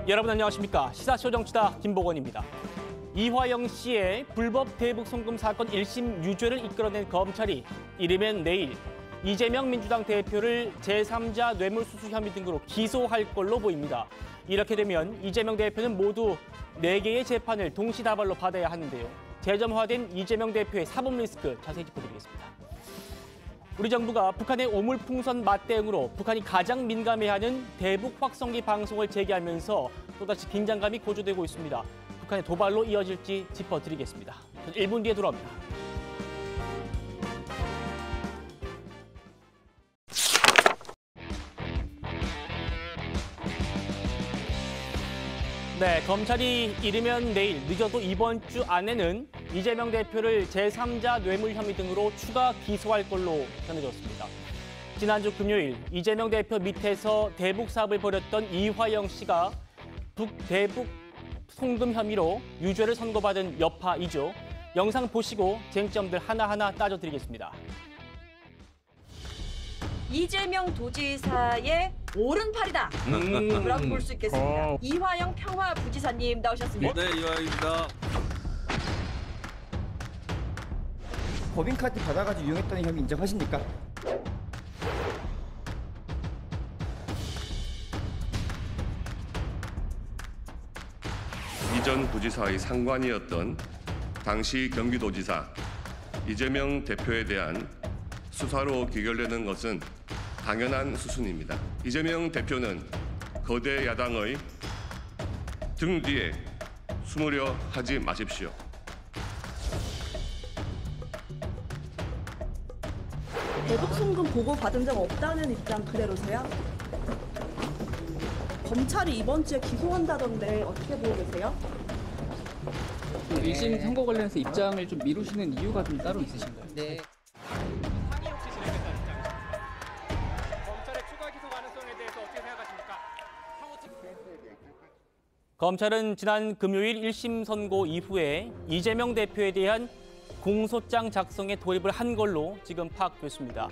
여러분 안녕하십니까? 시사쇼 정치다 김보건입니다. 이화영 씨의 불법 대북 송금 사건 1심 유죄를 이끌어낸 검찰이 이르면 내일 이재명 민주당 대표를 제3자 뇌물수수 혐의 등으로 기소할 걸로 보입니다. 이렇게 되면 이재명 대표는 모두 4개의 재판을 동시다발로 받아야 하는데요. 재점화된 이재명 대표의 사법 리스크 자세히 짚어드리겠습니다. 우리 정부가 북한의 오물풍선 맞대응으로 북한이 가장 민감해하는 대북 확성기 방송을 재개하면서 또다시 긴장감이 고조되고 있습니다. 북한의 도발로 이어질지 짚어드리겠습니다. 1분 뒤에 돌아옵니다. 네, 검찰이 이르면 내일, 늦어도 이번 주 안에는 이재명 대표를 제3자 뇌물 혐의 등으로 추가 기소할 걸로 전해졌습니다. 지난주 금요일 이재명 대표 밑에서 대북 사업을 벌였던 이화영 씨가 북대북 송금 혐의로 유죄를 선고받은 여파이죠. 영상 보시고 쟁점들 하나하나 따져드리겠습니다. 이재명 도지사의 오른팔이다 라고 볼 수 있겠습니다. 이화영 평화부지사님 나오셨습니다. 네, 이화영입니다. 법인카드 받아가지고 이용했다는 혐의 인정하십니까? 이전 부지사의 상관이었던 당시 경기도지사 이재명 대표에 대한 수사로 귀결되는 것은 당연한 수순입니다. 이재명 대표는 거대 야당의 등 뒤에 숨으려 하지 마십시오. 대북 송금 보고 받은 적 없다는 입장 그대로세요? 검찰이 이번 주에 기소한다던데 어떻게 보고 계세요? 1심 선고 관련해서 입장을 좀 미루시는 이유가 좀 따로 있으신가요? 네. 상의 없이 진행됐다는 입장이십니다. 검찰의 추가 기소 가능성에 대해서 어떻게 생각하십니까? 검찰은 지난 금요일 1심 선고 이후에 이재명 대표에 대한 공소장 작성에 돌입을 한 걸로 지금 파악됐습니다.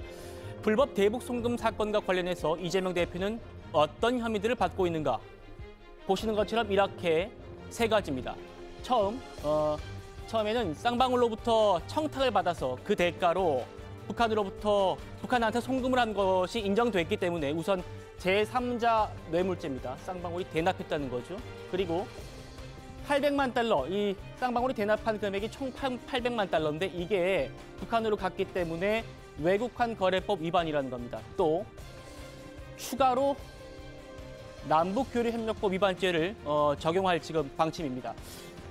불법 대북 송금 사건과 관련해서 이재명 대표는 어떤 혐의들을 받고 있는가? 보시는 것처럼 이렇게 3가지입니다. 처음에는 쌍방울로부터 청탁을 받아서 그 대가로 북한한테 송금을 한 것이 인정됐기 때문에 우선 제3자 뇌물죄입니다. 쌍방울이 대납했다는 거죠. 그리고 800만 달러, 이 쌍방울이 대납한 금액이 총 800만 달러인데 이게 북한으로 갔기 때문에 외국환 거래법 위반이라는 겁니다. 또 추가로 남북교류협력법 위반죄를 적용할 지금 방침입니다.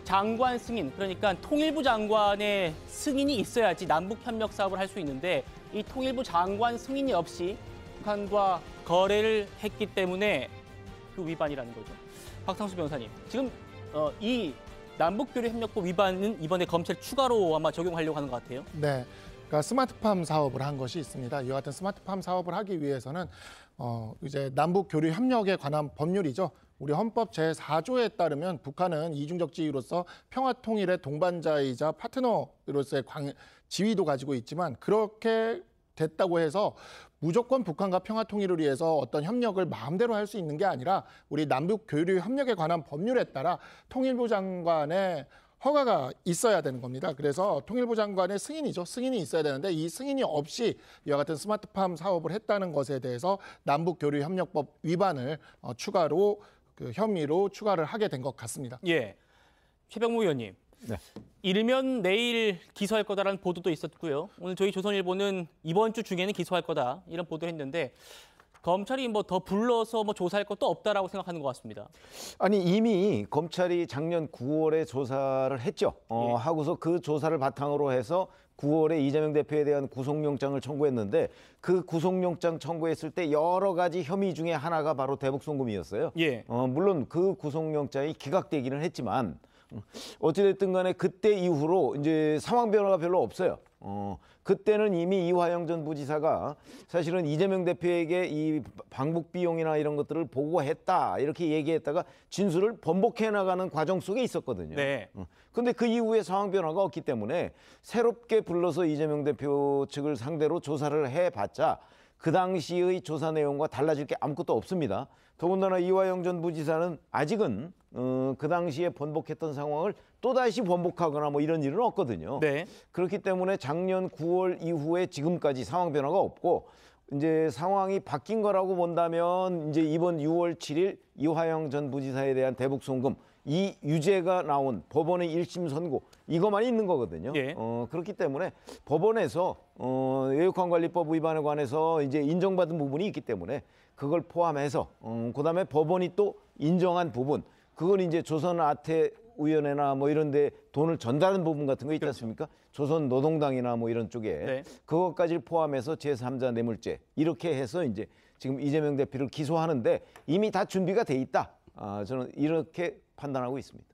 장관 승인, 그러니까 통일부 장관의 승인이 있어야지 남북협력 사업을 할 수 있는데 이 통일부 장관 승인이 없이 북한과 거래를 했기 때문에 그 위반이라는 거죠. 박상수 변호사님, 지금 이 남북교류협력법 위반은 이번에 검찰 추가로 아마 적용하려고 하는 것 같아요. 네, 그러니까 스마트팜 사업을 한 것이 있습니다. 이와 같은 스마트팜 사업을 하기 위해서는 이제 남북교류협력에 관한 법률이죠. 우리 헌법 제4조에 따르면 북한은 이중적 지위로서 평화통일의 동반자이자 파트너로서의 지위도 가지고 있지만 그렇게 됐다고 해서 무조건 북한과 평화통일을 위해서 어떤 협력을 마음대로 할 수 있는 게 아니라 우리 남북교류협력에 관한 법률에 따라 통일부 장관의 허가가 있어야 되는 겁니다. 그래서 통일부 장관의 승인이죠. 승인이 있어야 되는데 이 승인이 없이 이와 같은 스마트팜 사업을 했다는 것에 대해서 남북교류협력법 위반을 추가로 혐의로 추가를 하게 된 것 같습니다. 예, 최병무 의원님. 네. 이르면 내일 기소할 거다라는 보도도 있었고요. 오늘 저희 조선일보는 이번 주 중에는 기소할 거다 이런 보도를 했는데 검찰이 더 불러서 조사할 것도 없다라고 생각하는 것 같습니다. 아니 이미 검찰이 작년 9월에 조사를 했죠. 예. 하고서 그 조사를 바탕으로 해서 9월에 이재명 대표에 대한 구속영장을 청구했는데 그 구속영장 청구했을 때 여러 가지 혐의 중에 하나가 바로 대북송금이었어요. 예. 물론 그 구속영장이 기각되기는 했지만 어찌됐든 간에 그때 이후로 이제 상황 변화가 별로 없어요. 그때는 이미 이화영 전 부지사가 사실은 이재명 대표에게 이 방북 비용이나 이런 것들을 보고했다 이렇게 얘기했다가 진술을 번복해 나가는 과정 속에 있었거든요. 네. 근데 그 이후에 상황 변화가 없기 때문에 새롭게 불러서 이재명 대표 측을 상대로 조사를 해봤자 그 당시의 조사 내용과 달라질 게 아무것도 없습니다. 더군다나 이화영 전 부지사는 아직은 그 당시에 번복했던 상황을 또다시 번복하거나 뭐 이런 일은 없거든요. 네. 그렇기 때문에 작년 9월 이후에 지금까지 상황 변화가 없고 이제 상황이 바뀐 거라고 본다면 이제 이번 6월 7일 이화영 전 부지사에 대한 대북 송금 이 유죄가 나온 법원의 1심 선고 이것만 있는 거거든요. 예. 그렇기 때문에 법원에서 외유관관리법 위반에 관해서 이제 인정받은 부분이 있기 때문에 그걸 포함해서 그다음에 법원이 또 인정한 부분 그건 이제 조선아태위원회나 뭐 이런 데 돈을 전달한 부분 같은 거 있지 않습니까? 조선노동당이나 뭐 이런 쪽에 네. 그것까지 포함해서 제3자 뇌물죄 이렇게 해서 이제 지금 이재명 대표를 기소하는데 이미 다 준비가 돼 있다. 저는 이렇게 판단하고 있습니다.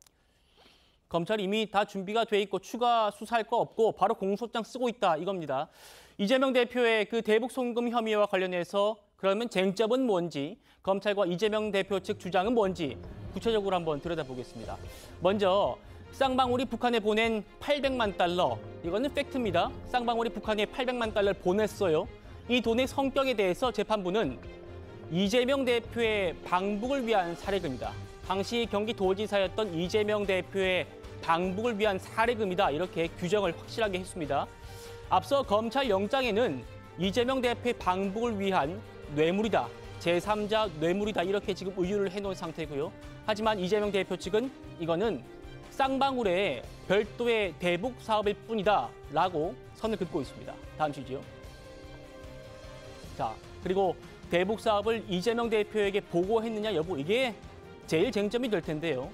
검찰이 이미 다 준비가 돼 있고 추가 수사할 거 없고 바로 공소장 쓰고 있다 이겁니다. 이재명 대표의 그 대북 송금 혐의와 관련해서 그러면 쟁점은 뭔지 검찰과 이재명 대표 측 주장은 뭔지 구체적으로 한번 들여다보겠습니다. 먼저 쌍방울이 북한에 보낸 800만 달러 이거는 팩트입니다. 쌍방울이 북한에 800만 달러를 보냈어요. 이 돈의 성격에 대해서 재판부는 이재명 대표의 방북을 위한 사례금이다. 당시 경기도지사였던 이재명 대표의 방북을 위한 사례금이다. 이렇게 규정을 확실하게 했습니다. 앞서 검찰 영장에는 이재명 대표의 방북을 위한 뇌물이다. 제3자 뇌물이다. 이렇게 지금 의율을 해놓은 상태고요. 하지만 이재명 대표 측은 이거는 쌍방울의 별도의 대북 사업일 뿐이다. 라고 선을 긋고 있습니다. 다음 주지요. 자, 그리고 대북 사업을 이재명 대표에게 보고했느냐 여부 이게 제일 쟁점이 될 텐데요.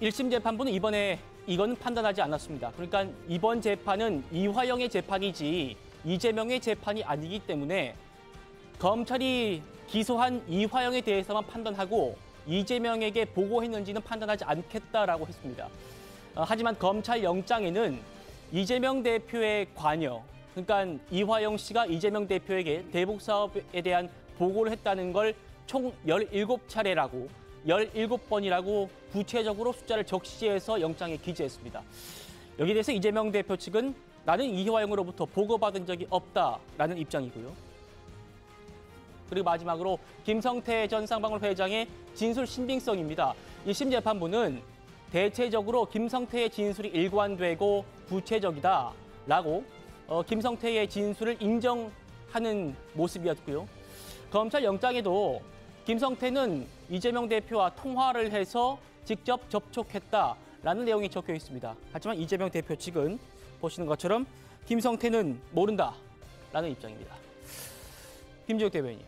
1심 재판부는 이번에 이거는 판단하지 않았습니다. 그러니까 이번 재판은 이화영의 재판이지 이재명의 재판이 아니기 때문에 검찰이 기소한 이화영에 대해서만 판단하고 이재명에게 보고했는지는 판단하지 않겠다라고 했습니다. 하지만 검찰 영장에는 이재명 대표의 관여, 그러니까 이화영 씨가 이재명 대표에게 대북 사업에 대한 보고를 했다는 걸 총 17차례라고 17번이라고 구체적으로 숫자를 적시해서 영장에 기재했습니다. 여기에 대해서 이재명 대표 측은 나는 이화영으로부터 보고받은 적이 없다라는 입장이고요. 그리고 마지막으로 김성태 전 쌍방울 회장의 진술 신빙성입니다. 1심 재판부는 대체적으로 김성태의 진술이 일관되고 구체적이다라고 김성태의 진술을 인정하는 모습이었고요. 검찰 영장에도 김성태는 이재명 대표와 통화를 해서 직접 접촉했다라는 내용이 적혀 있습니다. 하지만 이재명 대표 측은 보시는 것처럼 김성태는 모른다라는 입장입니다. 김지욱 대변인,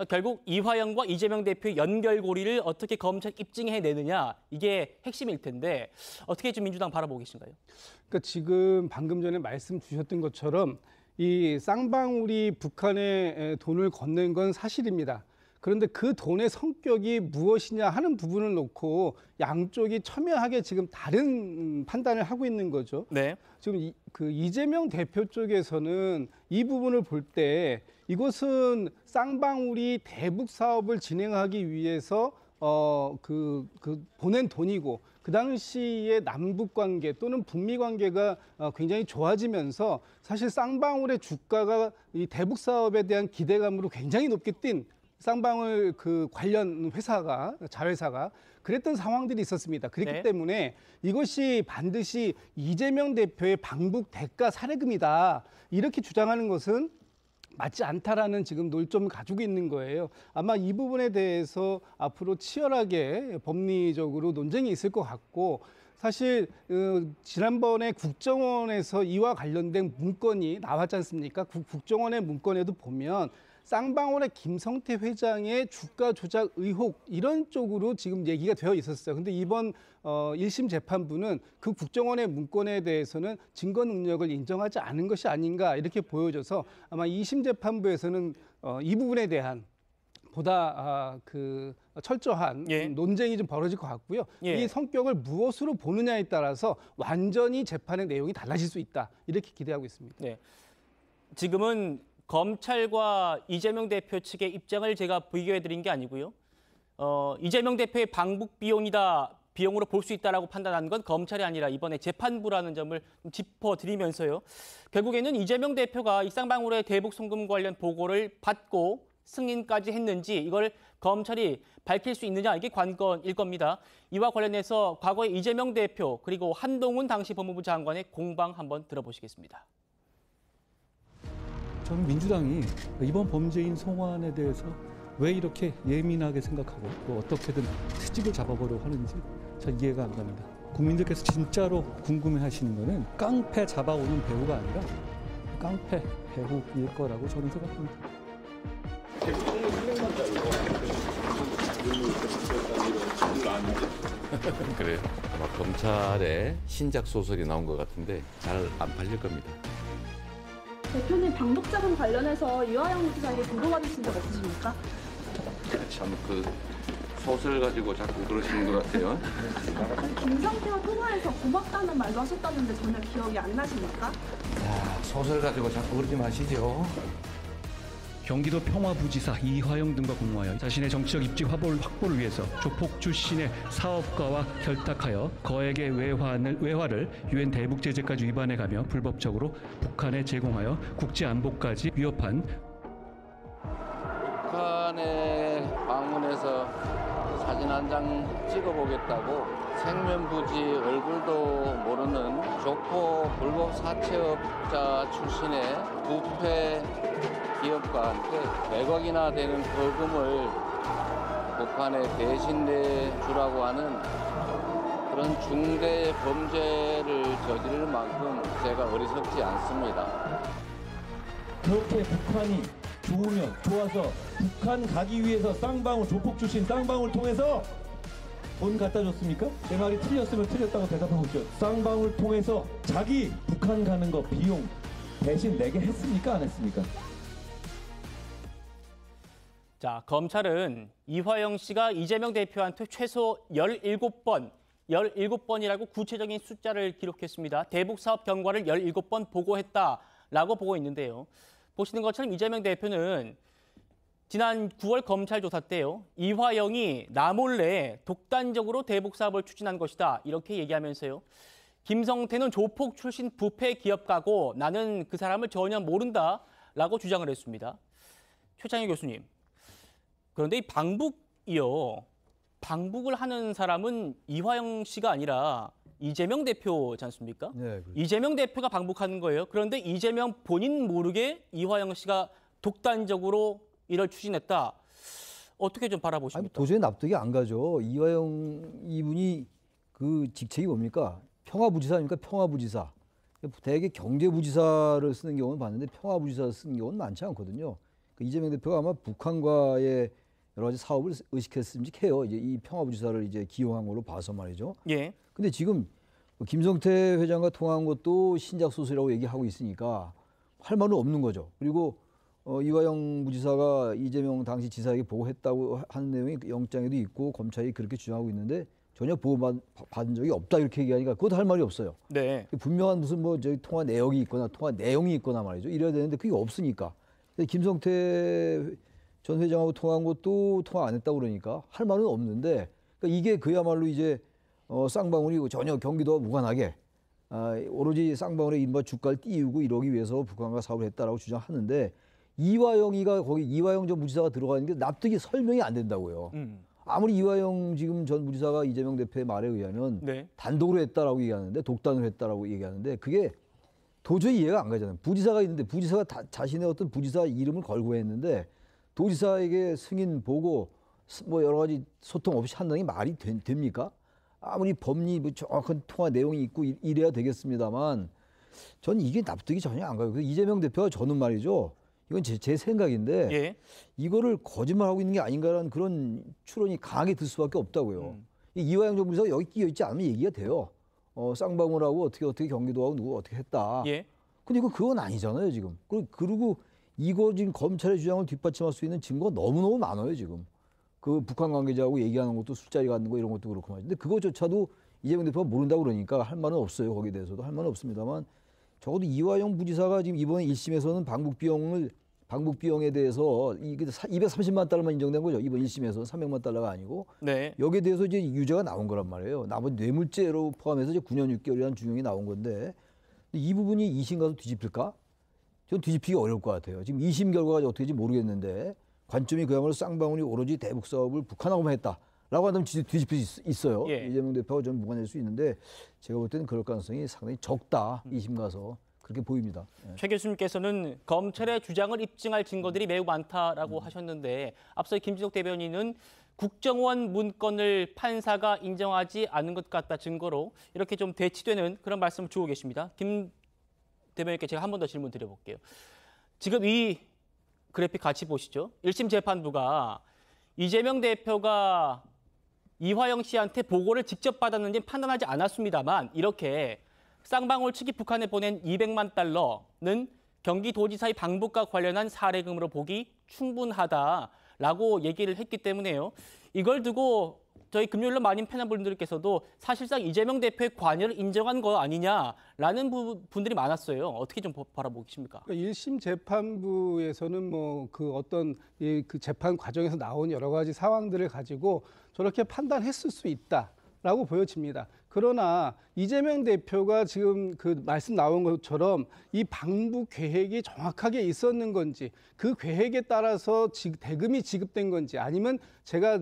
결국 이화영과 이재명 대표의 연결고리를 어떻게 검찰 입증해내느냐 이게 핵심일 텐데 어떻게 좀 민주당 바라보고 계신가요? 그러니까 지금 방금 전에 말씀 주셨던 것처럼 이 쌍방울이 북한에 돈을 건넨 건 사실입니다. 그런데 그 돈의 성격이 무엇이냐 하는 부분을 놓고 양쪽이 첨예하게 지금 다른 판단을 하고 있는 거죠. 네. 지금 그 이재명 대표 쪽에서는 이 부분을 볼 때 이것은 쌍방울이 대북 사업을 진행하기 위해서 보낸 돈이고 그 당시에 남북 관계 또는 북미 관계가 굉장히 좋아지면서 사실 쌍방울의 주가가 이 대북 사업에 대한 기대감으로 굉장히 높게 뛴 쌍방울 그 관련 회사가 자회사가 그랬던 상황들이 있었습니다. 그렇기 네. 때문에 이것이 반드시 이재명 대표의 방북 대가 사례금이다 이렇게 주장하는 것은 맞지 않다라는 지금 논점을 가지고 있는 거예요. 아마 이 부분에 대해서 앞으로 치열하게 법리적으로 논쟁이 있을 것 같고 사실 지난번에 국정원에서 이와 관련된 문건이 나왔지 않습니까? 국정원의 문건에도 보면 쌍방울의 김성태 회장의 주가 조작 의혹 이런 쪽으로 지금 얘기가 되어 있었어요. 근데 이번 1심 재판부는 그 국정원의 문건에 대해서는 증거 능력을 인정하지 않은 것이 아닌가 이렇게 보여져서 아마 2심 재판부에서는 이 부분에 대한 보다 철저한 논쟁이 좀 벌어질 것 같고요. 이 성격을 무엇으로 보느냐에 따라서 완전히 재판의 내용이 달라질 수 있다. 이렇게 기대하고 있습니다. 네. 지금은 검찰과 이재명 대표 측의 입장을 제가 비교해 드린 게 아니고요. 이재명 대표의 방북 비용이다 비용으로 볼 수 있다라고 판단한 건 검찰이 아니라 이번에 재판부라는 점을 좀 짚어드리면서요. 결국에는 이재명 대표가 이 쌍방울의 대북 송금 관련 보고를 받고 승인까지 했는지 이걸 검찰이 밝힐 수 있느냐 이게 관건일 겁니다. 이와 관련해서 과거에 이재명 대표 그리고 한동훈 당시 법무부 장관의 공방 한번 들어보시겠습니다. 저는 민주당이 이번 범죄인 송환에 대해서 왜 이렇게 예민하게 생각하고 또 어떻게든 트집을 잡아보려고 하는지 전 이해가 안 갑니다. 국민들께서 진짜로 궁금해하시는 거는 깡패 잡아오는 배우가 아니라 깡패 배우일 거라고 저는 생각합니다. 그래요. 아마 검찰의 신작 소설이 나온 것 같은데 잘 안 팔릴 겁니다. 대표님 방북자금 관련해서 이화영 지사에게 보고받으신 적 없으십니까? 참 그 소설 가지고 자꾸 그러시는 것 같아요. 김성태와 통화해서 고맙다는 말도 하셨다는데 전혀 기억이 안 나십니까? 야, 소설 가지고 자꾸 그러지 마시죠. 경기도 평화부지사 이화영 등과 공모하여 자신의 정치적 입지 확보를 위해서 조폭 출신의 사업가와 결탁하여 거액의 외화를 유엔 대북제재까지 위반해가며 불법적으로 북한에 제공하여 국제안보까지 위협한 북한에 방문해서 사진 한 장 찍어보겠다고 생면부지 얼굴도 모르는 조폭 불법 사채업자 출신의 부패 기업가한테 100억이나 되는 벌금을 북한에 대신 내주라고 하는 그런 중대 범죄를 저지를 만큼 제가 어리석지 않습니다. 그렇게 북한이 좋으면 좋아서 북한 가기 위해서 쌍방울 조폭 출신 쌍방울 통해서 돈 갖다 줬습니까? 제 말이 틀렸으면 틀렸다고 대답하고 있죠. 쌍방울 통해서 자기 북한 가는 거 비용 대신 내게 했습니까? 안 했습니까? 자, 검찰은 이화영 씨가 이재명 대표한테 최소 17번이라고 구체적인 숫자를 기록했습니다. 대북 사업 경과를 17번 보고했다라고 보고 있는데요. 보시는 것처럼 이재명 대표는 지난 9월 검찰 조사 때요. 이화영이 나 몰래 독단적으로 대북 사업을 추진한 것이다. 이렇게 얘기하면서요. 김성태는 조폭 출신 부패 기업가고 나는 그 사람을 전혀 모른다라고 주장을 했습니다. 최창희 교수님. 그런데 이 방북을 하는 사람은 이화영 씨가 아니라 이재명 대표지 않습니까? 네, 그렇죠. 이재명 대표가 방북하는 거예요. 그런데 이재명 본인 모르게 이화영 씨가 독단적으로 이를 추진했다. 어떻게 좀 바라보십니까? 아니, 도저히 납득이 안 가죠. 이화영 이분이 그 직책이 뭡니까? 평화부지사입니까? 평화부지사. 대개 경제부지사를 쓰는 경우는 봤는데 평화부지사 쓰는 경우는 많지 않거든요. 그 이재명 대표가 아마 북한과의 여러 가지 사업을 의식했음직해요. 이제 이 평화부지사를 이제 기용한 걸로 봐서 말이죠. 예. 근데 지금 김성태 회장과 통화한 것도 신작 소설이라고 얘기하고 있으니까 할 말은 없는 거죠. 그리고 이화영 부지사가 이재명 당시 지사에게 보고했다고 하는 내용이 영장에도 있고 검찰이 그렇게 주장하고 있는데 전혀 보고받은 적이 없다 이렇게 얘기하니까 그것도 할 말이 없어요. 네. 분명한 무슨 뭐 저기 통화 내역이 있거나 통화 내용이 있거나 말이죠. 이래야 되는데 그게 없으니까. 김성태 전 회장하고 통화한 것도 통화 안 했다고 그러니까 할 말은 없는데 그러니까 이게 그야말로 이제 쌍방울이 전혀 경기도와 무관하게 오로지 쌍방울의 이른바 주가를 띄우고 이러기 위해서 북한과 사업을 했다라고 주장하는데 이화영이가 거기 이화영 전 부지사가 들어가는 게 납득이 설명이 안 된다고요. 아무리 이화영 지금 전 부지사가 이재명 대표의 말에 의하면 네. 단독으로 했다라고 얘기하는데 독단으로 했다라고 얘기하는데 그게 도저히 이해가 안 가잖아요. 부지사가 있는데 부지사가 자신의 어떤 부지사 이름을 걸고 했는데 도지사에게 승인 보고 뭐 여러 가지 소통 없이 한다는 게 말이 됩니까? 아무리 법리 뭐 정확한 통화 내용이 있고 이래야 되겠습니다만 전 이게 납득이 전혀 안 가요. 이재명 대표가 저는 말이죠. 이건 제 생각인데 예. 이거를 거짓말하고 있는 게 아닌가라는 그런 추론이 강하게 들 수밖에 없다고요. 이화영 전 부지사가 여기 끼어 있지 않으면 얘기가 돼요. 쌍방울하고 어떻게 경기도하고 누구 어떻게 했다. 예. 근데 그건 아니잖아요 지금. 그리고 이거 지금 검찰의 주장을 뒷받침할 수 있는 증거가 너무너무 많아요 지금. 그 북한 관계자하고 얘기하는 것도 술자리 갖는 거 이런 것도 그렇고 말이죠. 근데 그것조차도 이재명 대표가 모른다고 그러니까 할 말은 없어요. 거기에 대해서도 할 말은 없습니다만 적어도 이화영 부지사가 지금 이번에 1심에서는 방북 비용을 방북 비용에 대해서 이게 230만 달러만 인정된 거죠. 이번 1심에서 300만 달러가 아니고 네. 여기에 대해서 이제 유죄가 나온 거란 말이에요. 나머지 뇌물죄로 포함해서 이제 9년 6개월이라는 중형이 나온 건데 이 부분이 2심 가서 뒤집힐까? 전 뒤집히기 어려울 것 같아요. 지금 2심 결과가 어떻게 될지 모르겠는데 관점이 그야말로 쌍방울이 오로지 대북 사업을 북한하고만 했다라고 한다면 뒤집힐 수 있어요. 예. 이재명 대표가 좀 무관할 수 있는데 제가 볼 때는 그럴 가능성이 상당히 적다. 2심 가서. 그렇게 보입니다. 최 교수님께서는 검찰의 주장을 입증할 증거들이 매우 많다라고 하셨는데 앞서 김진석 대변인은 국정원 문건을 판사가 인정하지 않은 것 같다 증거로 이렇게 좀 대치되는 그런 말씀을 주고 계십니다. 김 대변인께 제가 한 번 더 질문 드려볼게요. 지금 이 그래픽 같이 보시죠. 1심 재판부가 이재명 대표가 이화영 씨한테 보고를 직접 받았는지 판단하지 않았습니다만 이렇게 쌍방울 측이 북한에 보낸 200만 달러는 경기도지사의 방북과 관련한 사례금으로 보기 충분하다라고 얘기를 했기 때문에요. 이걸 두고 저희 금요일로 많은 패널분들께서도 사실상 이재명 대표의 관여를 인정한 거 아니냐라는 분들이 많았어요. 어떻게 좀 바라보고 계십니까? 1심 재판부에서는 뭐 그 어떤 그 재판 과정에서 나온 여러 가지 상황들을 가지고 저렇게 판단했을 수 있다라고 보여집니다. 그러나 이재명 대표가 지금 그 말씀 나온 것처럼 이 방북 계획이 정확하게 있었는 건지 그 계획에 따라서 대금이 지급된 건지 아니면 제가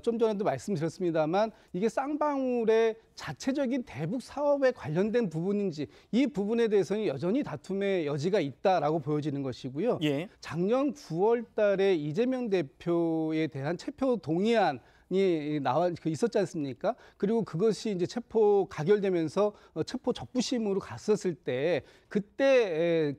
좀 전에도 말씀드렸습니다만 이게 쌍방울의 자체적인 대북 사업에 관련된 부분인지 이 부분에 대해서는 여전히 다툼의 여지가 있다라고 보여지는 것이고요. 예. 작년 9월 달에 이재명 대표에 대한 체포 동의안 있었지 않습니까? 그리고 그것이 이제 체포 가결되면서 체포 적부심으로 갔었을 때 그때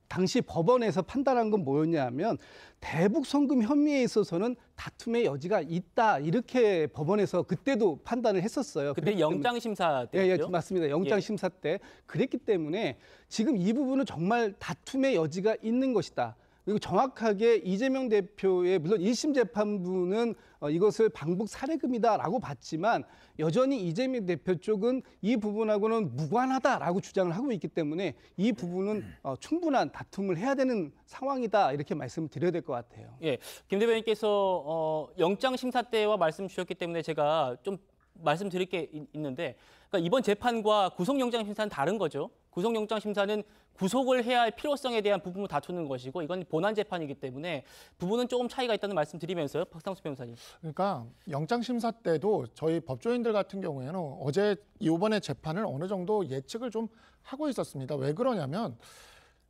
당시 법원에서 판단한 건 뭐였냐면 대북 송금 혐의에 있어서는 다툼의 여지가 있다 이렇게 법원에서 그때도 판단을 했었어요. 그때 영장 심사 때죠? 예, 맞습니다. 영장 심사 때 그랬기 때문에 지금 이 부분은 정말 다툼의 여지가 있는 것이다. 그리고 정확하게 이재명 대표의 물론 1심 재판부는 이것을 방북 사례금이다라고 봤지만 여전히 이재명 대표 쪽은 이 부분하고는 무관하다라고 주장을 하고 있기 때문에 이 부분은 충분한 다툼을 해야 되는 상황이다 이렇게 말씀을 드려야 될 것 같아요. 예, 김 대변인께서 영장 심사 때와 말씀 주셨기 때문에 제가 좀 말씀드릴 게 있는데 그러니까 이번 재판과 구속영장 심사는 다른 거죠. 구속영장 심사는 구속을 해야 할 필요성에 대한 부분을 다투는 것이고 이건 본안 재판이기 때문에 부분은 조금 차이가 있다는 말씀 드리면서요. 박상수 변호사님. 그러니까 영장 심사 때도 저희 법조인들 같은 경우에는 어제 이번에 재판을 어느 정도 예측을 좀 하고 있었습니다. 왜 그러냐면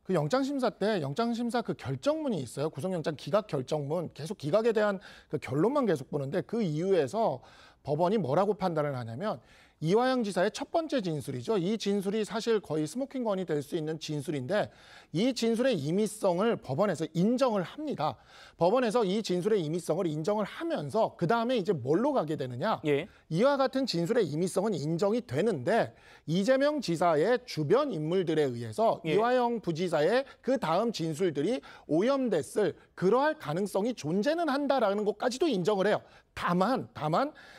그 영장 심사 때 영장 심사 그 결정문이 있어요. 구속영장 기각 결정문. 계속 기각에 대한 그 결론만 계속 보는데 그 이유에서 법원이 뭐라고 판단을 하냐면 이화영 지사의 첫 번째 진술이죠. 이 진술이 사실 거의 스모킹건이 될 수 있는 진술인데 이 진술의 임의성을 법원에서 인정을 합니다. 법원에서 이 진술의 임의성을 인정을 하면서 그다음에 이제 뭘로 가게 되느냐. 예. 이와 같은 진술의 임의성은 인정이 되는데 이재명 지사의 주변 인물들에 의해서 예. 이화영 부지사의 그 다음 진술들이 오염됐을 그러할 가능성이 존재는 한다라는 것까지도 인정을 해요. 다만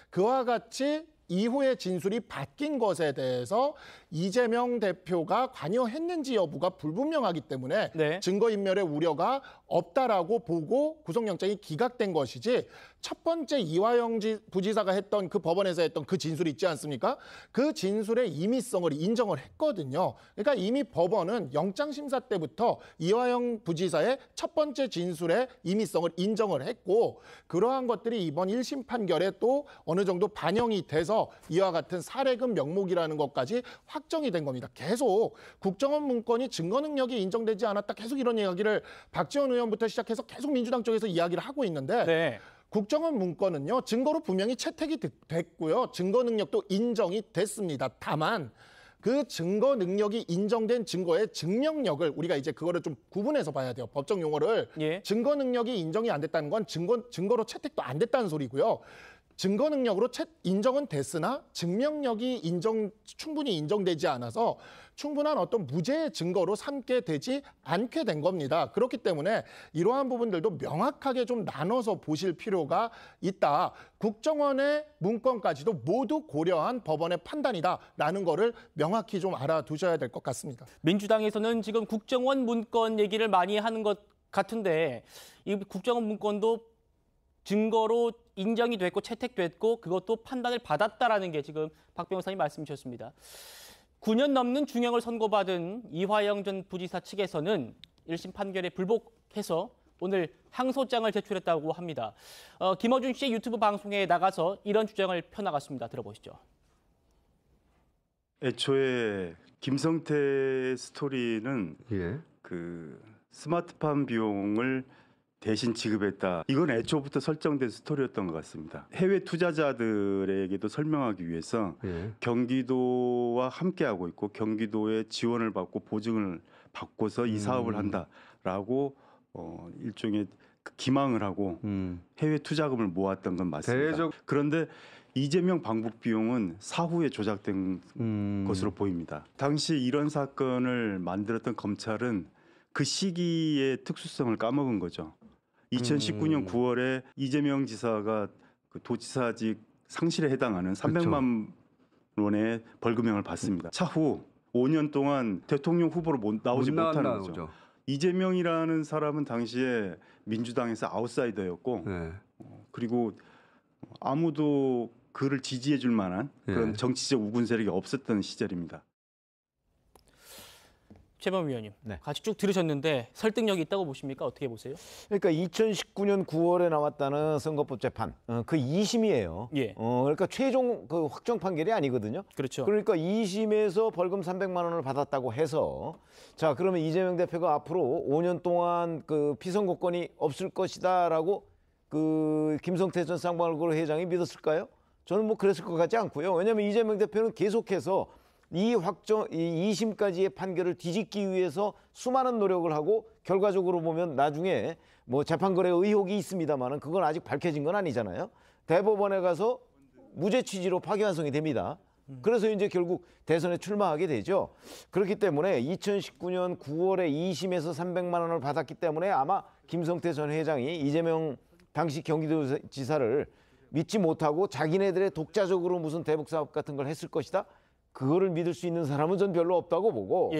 그와 같이 이후에 진술이 바뀐 것에 대해서 이재명 대표가 관여했는지 여부가 불분명하기 때문에 네. 증거인멸의 우려가 없다라고 보고 구속영장이 기각된 것이지 첫 번째 이화영 부지사가 했던 그 법원에서 했던 그 진술이 있지 않습니까? 그 진술의 임의성을 인정을 했거든요. 그러니까 이미 법원은 영장심사 때부터 이화영 부지사의 첫 번째 진술의 임의성을 인정을 했고 그러한 것들이 이번 1심 판결에 또 어느 정도 반영이 돼서 이와 같은 사례금 명목이라는 것까지 확정이 된 겁니다. 계속 국정원 문건이 증거 능력이 인정되지 않았다. 계속 이런 이야기를 박지원 의원부터 시작해서 계속 민주당 쪽에서 이야기를 하고 있는데 네. 국정원 문건은요. 증거로 분명히 채택이 됐고요. 증거 능력도 인정이 됐습니다. 다만 그 증거 능력이 인정된 증거의 증명력을 우리가 이제 그거를 좀 구분해서 봐야 돼요. 법적 용어를. 예. 증거 능력이 인정이 안 됐다는 건 증거로 채택도 안 됐다는 소리고요. 증거 능력으로 인정은 됐으나 증명력이 충분히 인정되지 않아서 충분한 어떤 무죄의 증거로 삼게 되지 않게 된 겁니다. 그렇기 때문에 이러한 부분들도 명확하게 좀 나눠서 보실 필요가 있다. 국정원의 문건까지도 모두 고려한 법원의 판단이다라는 거를 명확히 좀 알아두셔야 될 것 같습니다. 민주당에서는 지금 국정원 문건 얘기를 많이 하는 것 같은데 이 국정원 문건도 증거로 인정이 됐고 채택됐고 그것도 판단을 받았다라는 게 지금 박 변호사님 말씀 주셨습니다. 9년 넘는 중형을 선고받은 이화영 전 부지사 측에서는 1심 판결에 불복해서 오늘 항소장을 제출했다고 합니다. 김어준 씨의 유튜브 방송에 나가서 이런 주장을 펴나갔습니다. 들어보시죠. 애초에 김성태 스토리는 그 스마트팜 비용을 대신 지급했다. 이건 애초부터 설정된 스토리였던 것 같습니다. 해외 투자자들에게도 설명하기 위해서 경기도와 함께하고 있고 경기도의 지원을 받고 보증을 받고서 이 사업을 한다라고 일종의 기망을 하고 해외 투자금을 모았던 건 맞습니다. 그런데 이재명 방북 비용은 사후에 조작된 것으로 보입니다. 당시 이런 사건을 만들었던 검찰은 그 시기의 특수성을 까먹은 거죠. 2019년 9월에 이재명 지사가 그 도지사직 상실에 해당하는 300만 원의 벌금형을 받습니다. 차후 5년 동안 대통령 후보로 나오지 못하는 거죠. 이재명이라는 사람은 당시에 민주당에서 아웃사이더였고 그리고 아무도 그를 지지해 줄 만한 그런 정치적 우군 세력이 없었던 시절입니다. 최범 위원님, 같이 쭉 들으셨는데 설득력이 있다고 보십니까? 어떻게 보세요? 그러니까 2019년 9월에 나왔다는 선거법 재판, 그 2심이에요. 그러니까 최종 그 확정 판결이 아니거든요. 그렇죠. 그러니까 2심에서 벌금 300만 원을 받았다고 해서 자 그러면 이재명 대표가 앞으로 5년 동안 그 피선거권이 없을 것이다라고 그 김성태 전 쌍방울그룹 회장이 믿었을까요? 저는 뭐 그랬을 것 같지 않고요. 왜냐하면 이재명 대표는 계속해서 이 2심까지의 판결을 뒤집기 위해서 수많은 노력을 하고 결과적으로 보면 나중에 뭐 재판거래 의혹이 있습니다만은 그건 아직 밝혀진 건 아니잖아요. 대법원에 가서 무죄 취지로 파기환송이 됩니다. 그래서 이제 결국 대선에 출마하게 되죠. 그렇기 때문에 2019년 9월에 2심에서 300만 원을 받았기 때문에 아마 김성태 전 회장이 이재명 당시 경기도지사를 믿지 못하고 자기네들의 독자적으로 무슨 대북 사업 같은 걸 했을 것이다. 그거를 믿을 수 있는 사람은 전 별로 없다고 보고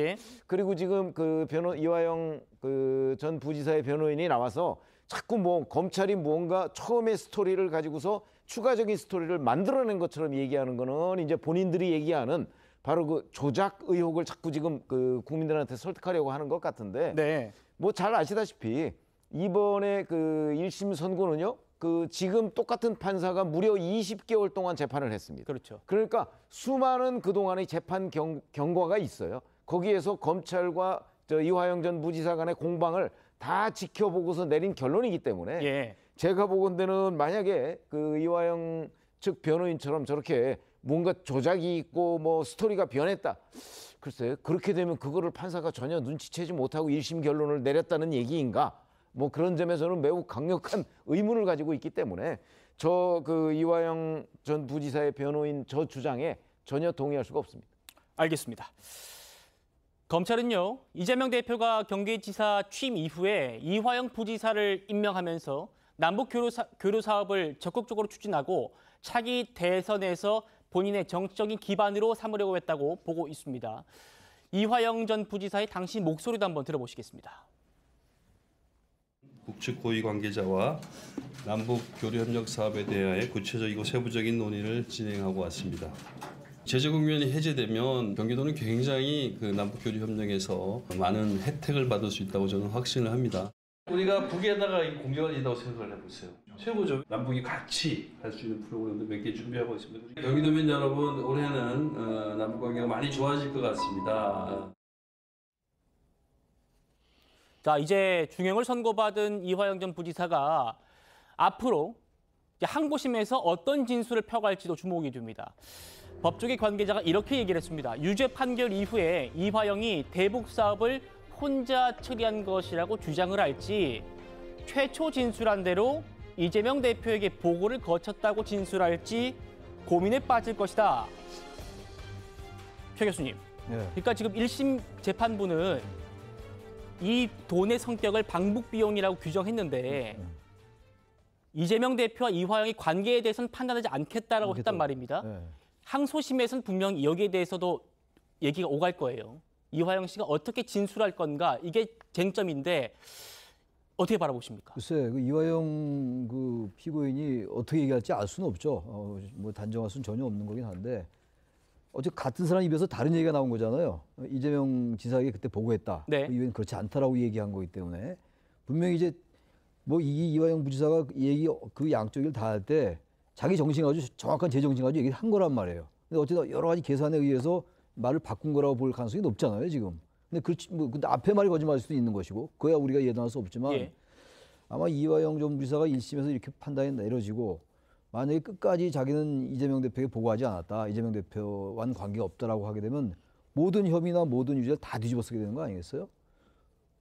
그리고 지금 그 이화영 그 전 부지사의 변호인이 나와서 자꾸 뭐 검찰이 무언가 처음에 스토리를 가지고서 추가적인 스토리를 만들어낸 것처럼 얘기하는 거는 이제 본인들이 얘기하는 바로 그 조작 의혹을 자꾸 지금 그 국민들한테 설득하려고 하는 것 같은데 뭐 잘 아시다시피 이번에 그 1심 선고는요. 그 지금 똑같은 판사가 무려 20개월 동안 재판을 했습니다. 그렇죠. 그러니까 수많은 그동안의 재판 경과가 있어요. 거기에서 검찰과 이화영 전 부지사 간의 공방을 다 지켜보고서 내린 결론이기 때문에 제가 보건대는 만약에 그 이화영 측 변호인처럼 저렇게 뭔가 조작이 있고 뭐 스토리가 변했다. 글쎄요. 그렇게 되면 그거를 판사가 전혀 눈치채지 못하고 1심 결론을 내렸다는 얘기인가? 뭐 그런 점에서는 매우 강력한 의문을 가지고 있기 때문에 저 그 이화영 전 부지사의 변호인 저 주장에 전혀 동의할 수가 없습니다. 알겠습니다. 검찰은요. 이재명 대표가 경기지사 취임 이후에 이화영 부지사를 임명하면서 남북 교류 사업을 적극적으로 추진하고 차기 대선에서 본인의 정치적인 기반으로 삼으려고 했다고 보고 있습니다. 이화영 전 부지사의 당시 목소리도 한번 들어보시겠습니다. 북측 고위 관계자와 남북 교류 협력 사업에 대하여 구체적이고 세부적인 논의를 진행하고 왔습니다. 제재 국면이 해제되면 경기도는 굉장히 그 남북 교류 협력에서 많은 혜택을 받을 수 있다고 저는 확신을 합니다. 우리가 북에다가 공개가 있다고 생각을 해보세요. 최고죠. 남북이 같이 할 수 있는 프로그램도 몇 개 준비하고 있습니다. 경기도민 여러분, 올해는 남북 관계가 많이 좋아질 것 같습니다. 자, 이제 중형을 선고받은 이화영 전 부지사가 앞으로 항고심에서 어떤 진술을 펴갈지도 주목이 됩니다. 법조계 관계자가 이렇게 얘기를 했습니다. 유죄 판결 이후에 이화영이 대북 사업을 혼자 처리한 것이라고 주장을 할지 최초 진술한 대로 이재명 대표에게 보고를 거쳤다고 진술할지 고민에 빠질 것이다. 최 교수님, 그러니까 지금 1심 재판부는 이 돈의 성격을 방북 비용이라고 규정했는데 이재명 대표와 이화영의 관계에 대해서는 판단하지 않겠다라고 했단 말입니다. 항소심에서는 분명히 여기에 대해서도 얘기가 오갈 거예요. 이화영 씨가 어떻게 진술할 건가 이게 쟁점인데 어떻게 바라보십니까? 글쎄, 그 이화영 그 피고인이 어떻게 얘기할지 알 수는 없죠. 뭐 단정할 수는 전혀 없는 거긴 한데 어제 같은 사람 입에서 다른 얘기가 나온 거잖아요. 이재명 지사에게 그때 보고했다. 네. 이건 그렇지 않다라고 얘기한 거기 때문에 분명히 이제 뭐 이화영 부지사가 얘기 그 양쪽을 다 할 때 자기 정신 가지고 정확한 제 정신 가지고 얘기를 한 거란 말이에요. 근데 어쨌든 여러 가지 계산에 의해서 말을 바꾼 거라고 볼 가능성이 높잖아요, 지금. 근데 그렇지 뭐 근데 앞에 말이 거짓말일 수도 있는 것이고 그야 우리가 예단할 수 없지만 예. 아마 이화영 전 부지사가 1심에서 이렇게 판단이 내려지고 만약에 끝까지 자기는 이재명 대표에게 보고하지 않았다, 이재명 대표와는 관계가 없다라고 하게 되면 모든 혐의나 모든 유죄를 다 뒤집어 쓰게 되는 거 아니겠어요?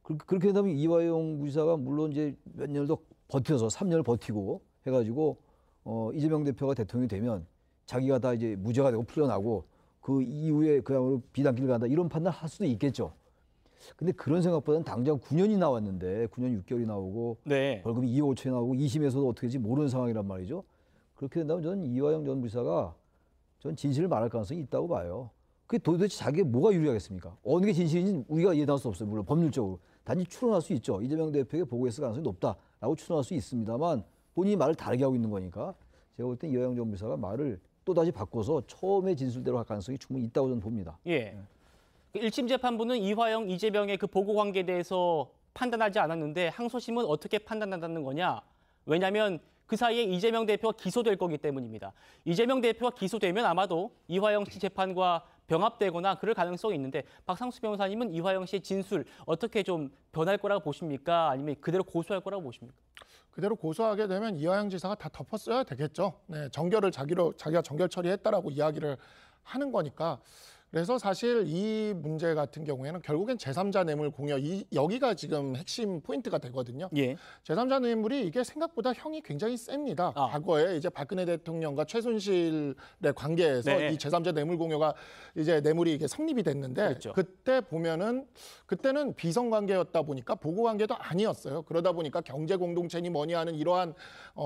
그렇게 된다면 이화영 부지사가 물론 이제 몇 년을 더 버텨서 3년을 버티고 해가지고 이재명 대표가 대통령이 되면 자기가 다 이제 무죄가 되고 풀려나고 그 이후에 그야말로 비단길을 간다 이런 판단을 할 수도 있겠죠. 근데 그런 생각보다는 당장 9년이 나왔는데 9년 6개월이 나오고 네. 벌금이 2억 5천이 나오고 2심에서도 어떻게 될지 모르는 상황이란 말이죠. 그렇게 된다면 저는 이화영 전 부지사가 전 진실을 말할 가능성이 있다고 봐요. 그게 도대체 자기가 뭐가 유리하겠습니까? 어느 게 진실인지 우리가 예단할 수 없어요. 물론 법률적으로. 단지 추론할 수 있죠. 이재명 대표에게 보고했을 가능성이 높다라고 추론할 수 있습니다만 본인이 말을 다르게 하고 있는 거니까 제가 볼 땐 이화영 전 부지사가 말을 또다시 바꿔서 처음의 진술대로 할 가능성이 충분히 있다고 저는 봅니다. 예. 1심 재판부는 이화영, 이재명의 그 보고 관계에 대해서 판단하지 않았는데 항소심은 어떻게 판단한다는 거냐? 왜냐하면 그 사이에 이재명 대표가 기소될 거기 때문입니다. 이재명 대표가 기소되면 아마도 이화영 씨 재판과 병합되거나 그럴 가능성이 있는데 박상수 변호사님은 이화영 씨의 진술 어떻게 좀 변할 거라고 보십니까? 아니면 그대로 고소할 거라고 보십니까? 그대로 고소하게 되면 이화영 지사가 다 덮었어야 되겠죠. 네, 정결을 자기가 정결 처리했다라고 이야기를 하는 거니까. 그래서 사실 이 문제 같은 경우에는 결국엔 제3자 뇌물 공여 여기가 지금 핵심 포인트가 되거든요. 예. 제3자 뇌물이 이게 생각보다 형이 굉장히 셉니다. 과거에 이제 박근혜 대통령과 최순실의 관계에서 네. 이 제3자 뇌물 공여가 이제 뇌물이 이게 성립이 됐는데 그렇죠. 그때 보면은 그때는 비선 관계였다 보니까 보고 관계도 아니었어요. 그러다 보니까 경제 공동체니 뭐니 하는 이러한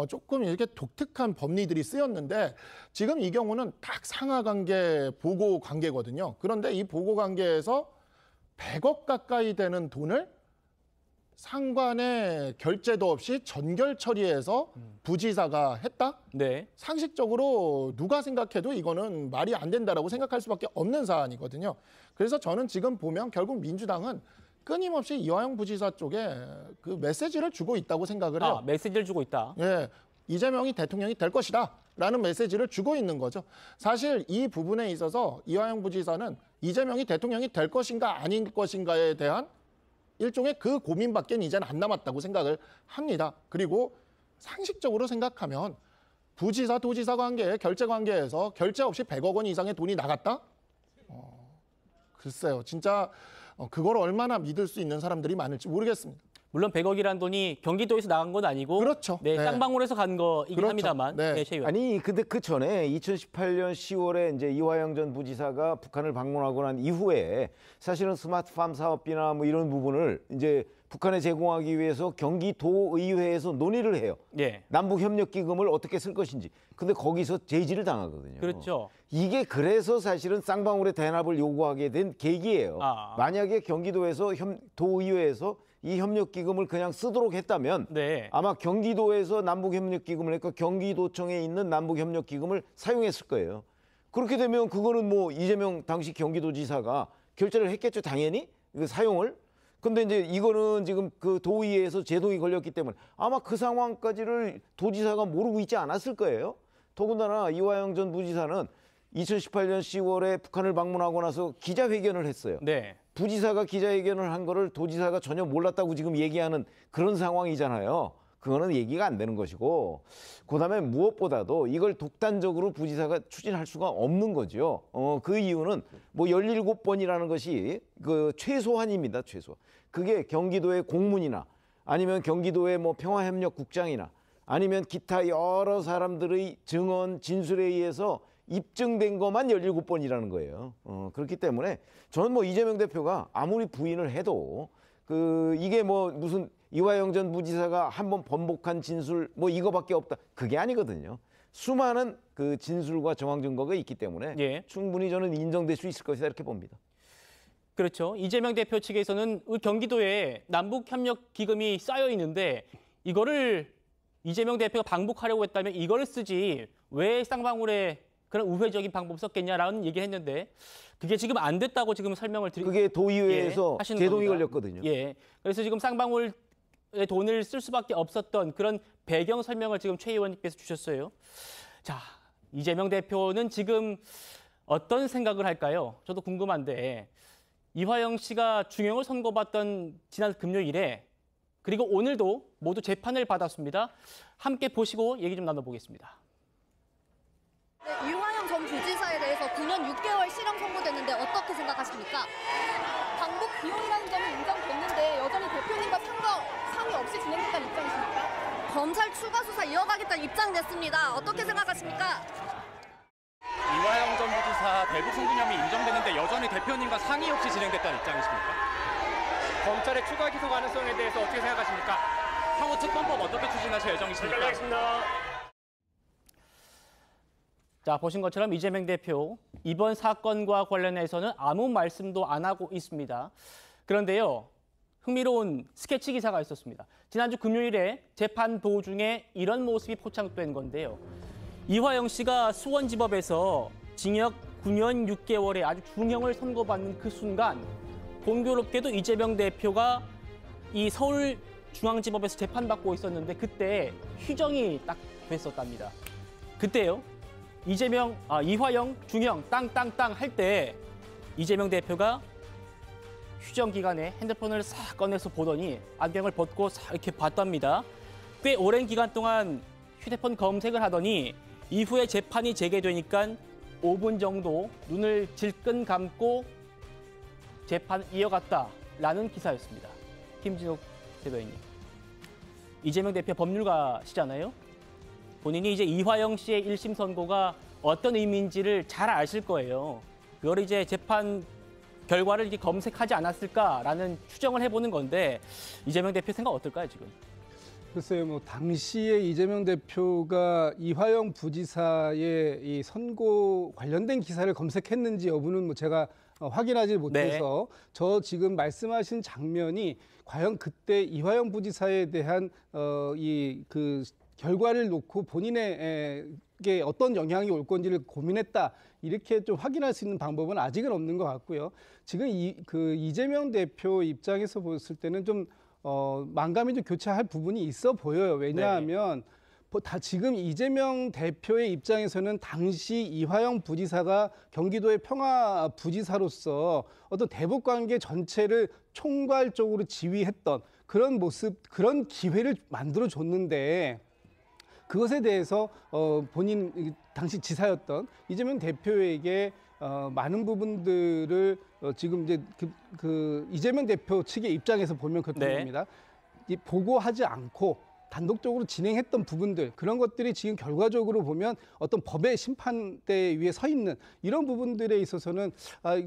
조금 이렇게 독특한 법리들이 쓰였는데 지금 이 경우는 딱 상하 관계 보고 관계거든요. 그런데 이 보고 관계에서 100억 가까이 되는 돈을 상관의 결재도 없이 전결 처리해서 부지사가 했다? 네. 상식적으로 누가 생각해도 이거는 말이 안 된다라고 생각할 수밖에 없는 사안이거든요. 그래서 저는 지금 보면 결국 민주당은 끊임없이 이화영 부지사 쪽에 그 메시지를 주고 있다고 생각을 해요. 메시지를 주고 있다. 예. 이재명이 대통령이 될 것이다 라는 메시지를 주고 있는 거죠. 사실 이 부분에 있어서 이화영 부지사는 이재명이 대통령이 될 것인가 아닐 것인가에 대한 일종의 그 고민밖에 이제는 안 남았다고 생각을 합니다. 그리고 상식적으로 생각하면 부지사 도지사 관계 결재 관계에서 결재 없이 100억 원 이상의 돈이 나갔다? 글쎄요. 진짜 그걸 얼마나 믿을 수 있는 사람들이 많을지 모르겠습니다. 물론 100억이라는 돈이 경기도에서 나간 건 아니고 그렇죠. 네, 네. 쌍방울에서 간 거이긴 그렇죠. 합니다만. 네. 네, 최 의원. 아니 근데 그 전에 2018년 10월에 이제 이화영 전 부지사가 북한을 방문하고 난 이후에 사실은 스마트팜 사업비나 뭐 이런 부분을 이제 북한에 제공하기 위해서 경기도의회에서 논의를 해요. 예. 남북협력기금을 어떻게 쓸 것인지. 근데 거기서 제지를 당하거든요. 그렇죠. 이게 그래서 사실은 쌍방울의 대납을 요구하게 된 계기예요. 만약에 경기도에서 도의회에서 이 협력기금을 그냥 쓰도록 했다면 네. 아마 경기도에서 남북협력기금을 했고 경기도청에 있는 남북협력기금을 사용했을 거예요. 그렇게 되면 그거는 뭐 이재명 당시 경기도지사가 결재를 했겠죠. 당연히 그 사용을. 근데 이제 이거는 지금 그 도의회에서 제동이 걸렸기 때문에 아마 그 상황까지를 도지사가 모르고 있지 않았을 거예요. 더군다나 이화영 전 부지사는 2018년 10월에 북한을 방문하고 나서 기자회견을 했어요. 네. 부지사가 기자회견을 한 거를 도지사가 전혀 몰랐다고 지금 얘기하는 그런 상황이잖아요. 그거는 얘기가 안 되는 것이고 그다음에 무엇보다도 이걸 독단적으로 부지사가 추진할 수가 없는 거죠. 그 이유는 뭐 17번이라는 것이 그 최소한입니다. 최소. 그게 경기도의 공문이나 아니면 경기도의 뭐 평화협력국장이나 아니면 기타 여러 사람들의 증언, 진술에 의해서 입증된 것만 17번이라는 거예요. 그렇기 때문에 저는 뭐 이재명 대표가 아무리 부인을 해도 이게 뭐 무슨 이화영 전 부지사가 한번 번복한 진술 뭐 이거밖에 없다. 그게 아니거든요. 수많은 그 진술과 정황 증거가 있기 때문에 충분히 저는 인정될 수 있을 것이다 이렇게 봅니다. 그렇죠. 이재명 대표 측에서는 경기도에 남북협력기금이 쌓여 있는데 이거를 이재명 대표가 방북하려고 했다면 이걸 쓰지 왜 쌍방울에 그런 우회적인 방법 썼겠냐라는 얘기를 했는데 그게 지금 안 됐다고 지금 설명을 그게 도의회에서 하시는 제동이 겁니다. 걸렸거든요. 예. 그래서 지금 쌍방울에 돈을 쓸 수밖에 없었던 그런 배경 설명을 지금 최 의원님께서 주셨어요. 자, 이재명 대표는 지금 어떤 생각을 할까요? 저도 궁금한데 이화영 씨가 중형을 선고받던 지난 금요일에 그리고 오늘도 모두 재판을 받았습니다. 함께 보시고 얘기 좀 나눠보겠습니다. 네, 이화영 전 부지사에 대해서 9년 6개월 실형 선고됐는데 어떻게 생각하십니까? 방북 비용이라는 점이 인정됐는데 여전히 대표님과 상의 없이 진행됐다는 입장이십니까? 검찰 추가 수사 이어가겠다는 입장 냈습니다. 어떻게 생각하십니까? 이화영 전 부지사 대북 송금 혐의 인정됐는데 여전히 대표님과 상의 없이 진행됐다는 입장이십니까? 검찰의 추가 기소 가능성에 대해서 어떻게 생각하십니까? 향후 특검법 어떻게 추진하실 예정이십니까? 자, 보신 것처럼 이재명 대표 이번 사건과 관련해서는 아무 말씀도 안 하고 있습니다. 그런데요, 흥미로운 스케치 기사가 있었습니다. 지난주 금요일에 재판 도중에 이런 모습이 포착된 건데요. 이화영 씨가 수원지법에서 징역 9년 6개월의 아주 중형을 선고받는 그 순간 공교롭게도 이재명 대표가 이 서울중앙지법에서 재판받고 있었는데 그때 휴정이 딱 됐었답니다. 그때요. 이화영 중형 땅땅땅 할 때 이재명 대표가 휴정 기간에 핸드폰을 싹 꺼내서 보더니 안경을 벗고 싹 이렇게 봤답니다. 꽤 오랜 기간 동안 휴대폰 검색을 하더니 이후에 재판이 재개되니까 5분 정도 눈을 질끈 감고 재판 이어갔다라는 기사였습니다. 김진욱 대변인님. 이재명 대표 법률가시잖아요. 본인이 이제 이화영 씨의 1심 선고가 어떤 의미인지를 잘 아실 거예요. 그걸 이제 재판 결과를 이렇게 검색하지 않았을까라는 추정을 해보는 건데 이재명 대표 생각 어떨까요, 지금? 글쎄요, 뭐 당시에 이재명 대표가 이화영 부지사의 이 선고 관련된 기사를 검색했는지 여부는 뭐 제가 확인하지 못해서 저 지금 말씀하신 장면이 과연 그때 이화영 부지사에 대한 이 그 결과를 놓고 본인에게 어떤 영향이 올 건지를 고민했다 이렇게 좀 확인할 수 있는 방법은 아직은 없는 것 같고요. 지금 이재명 대표 입장에서 봤을 때는 좀 만감이 좀 교차할 부분이 있어 보여요. 왜냐하면 다 지금 이재명 대표의 입장에서는 당시 이화영 부지사가 경기도의 평화부지사로서 어떤 대북관계 전체를 총괄적으로 지휘했던 그런 모습, 그런 기회를 만들어줬는데 그것에 대해서 본인 당시 지사였던 이재명 대표에게 많은 부분들을 지금 이제 그 이재명 대표 측의 입장에서 보면 그렇다는 겁니다. 보고하지 않고 단독적으로 진행했던 부분들 그런 것들이 지금 결과적으로 보면 어떤 법의 심판대 위에 서 있는 이런 부분들에 있어서는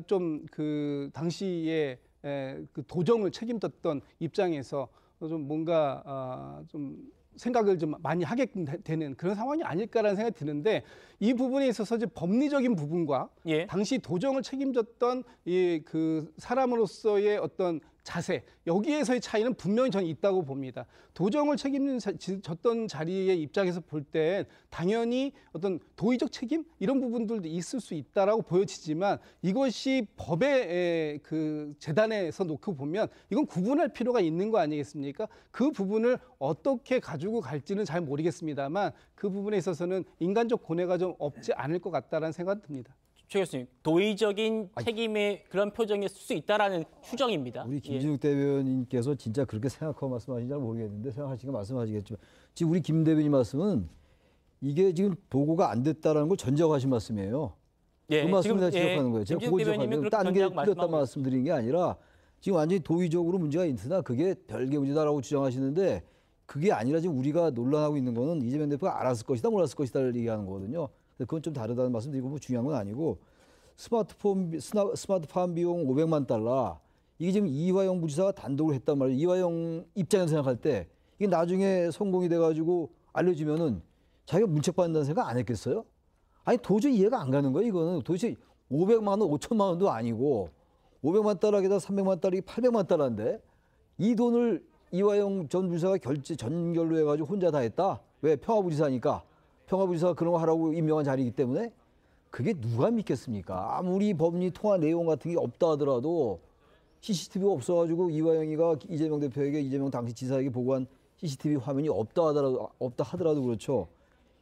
좀 그 당시에 그 도정을 책임졌던 입장에서 좀 뭔가 좀 생각을 좀 많이 하게 되는 그런 상황이 아닐까라는 생각이 드는데 이 부분에 있어서 이제 법리적인 부분과 당시 도정을 책임졌던 이 그 사람으로서의 어떤 자세 여기에서의 차이는 분명히 저는 있다고 봅니다. 도정을 책임졌던 자리의 입장에서 볼 때 당연히 어떤 도의적 책임 이런 부분들도 있을 수 있다라고 보여지지만 이것이 법의 그 재단에서 놓고 보면 이건 구분할 필요가 있는 거 아니겠습니까? 그 부분을 어떻게 가지고 갈지는 잘 모르겠습니다만 그 부분에 있어서는 인간적 고뇌가 좀 없지 않을 것 같다라는 생각이 듭니다. 최 교수님, 도의적인 책임의 그런 표정이 쓸 수 있다라는 추정입니다. 우리 김진욱 대변인께서 진짜 그렇게 생각하고 말씀하시는지 잘 모르겠는데 생각하시니까 말씀하시겠지만 지금 우리 김 대변인 말씀은 이게 지금 보고가 안 됐다라는 걸 전제하신 말씀이에요. 그 말씀을 제가 지적하는 거예요. 제가 그거 지적하면 딴 게 틀렸단 말씀드린 게 아니라 지금 완전히 도의적으로 문제가 있으나 그게 별개 문제다라고 주장하시는데 그게 아니라 지금 우리가 논란하고 있는 거는 이재명 대표가 알았을 것이다 몰랐을 것이다를 얘기하는 거거든요. 그건 좀 다르다는 말씀드리고 뭐 중요한 건 아니고 스마트팜 비용 500만 달러 이게 지금 이화영 부지사가 단독으로 했단 말이에요. 이화영 입장에서 생각할 때 이게 나중에 성공이 돼가지고 알려지면은 자기가 문책 받는다는 생각 안 했겠어요? 아니 도저히 이해가 안 가는 거예요. 이거는 도대체 500만 원, 5천만 원도 아니고 500만 달러에다 300만 달러, 800만 달러인데 이 돈을 이화영 전 부지사가 전결로 해가지고 혼자 다 했다. 왜? 평화부지사니까. 평화부지사가 그런 거 하라고 임명한 자리이기 때문에 그게 누가 믿겠습니까? 아무리 법리 통화 내용 같은 게 없다 하더라도 CCTV가 없어가지고 이화영이가 이재명 대표에게 이재명 당시 지사에게 보고한 CCTV 화면이 없다 하더라도 그렇죠.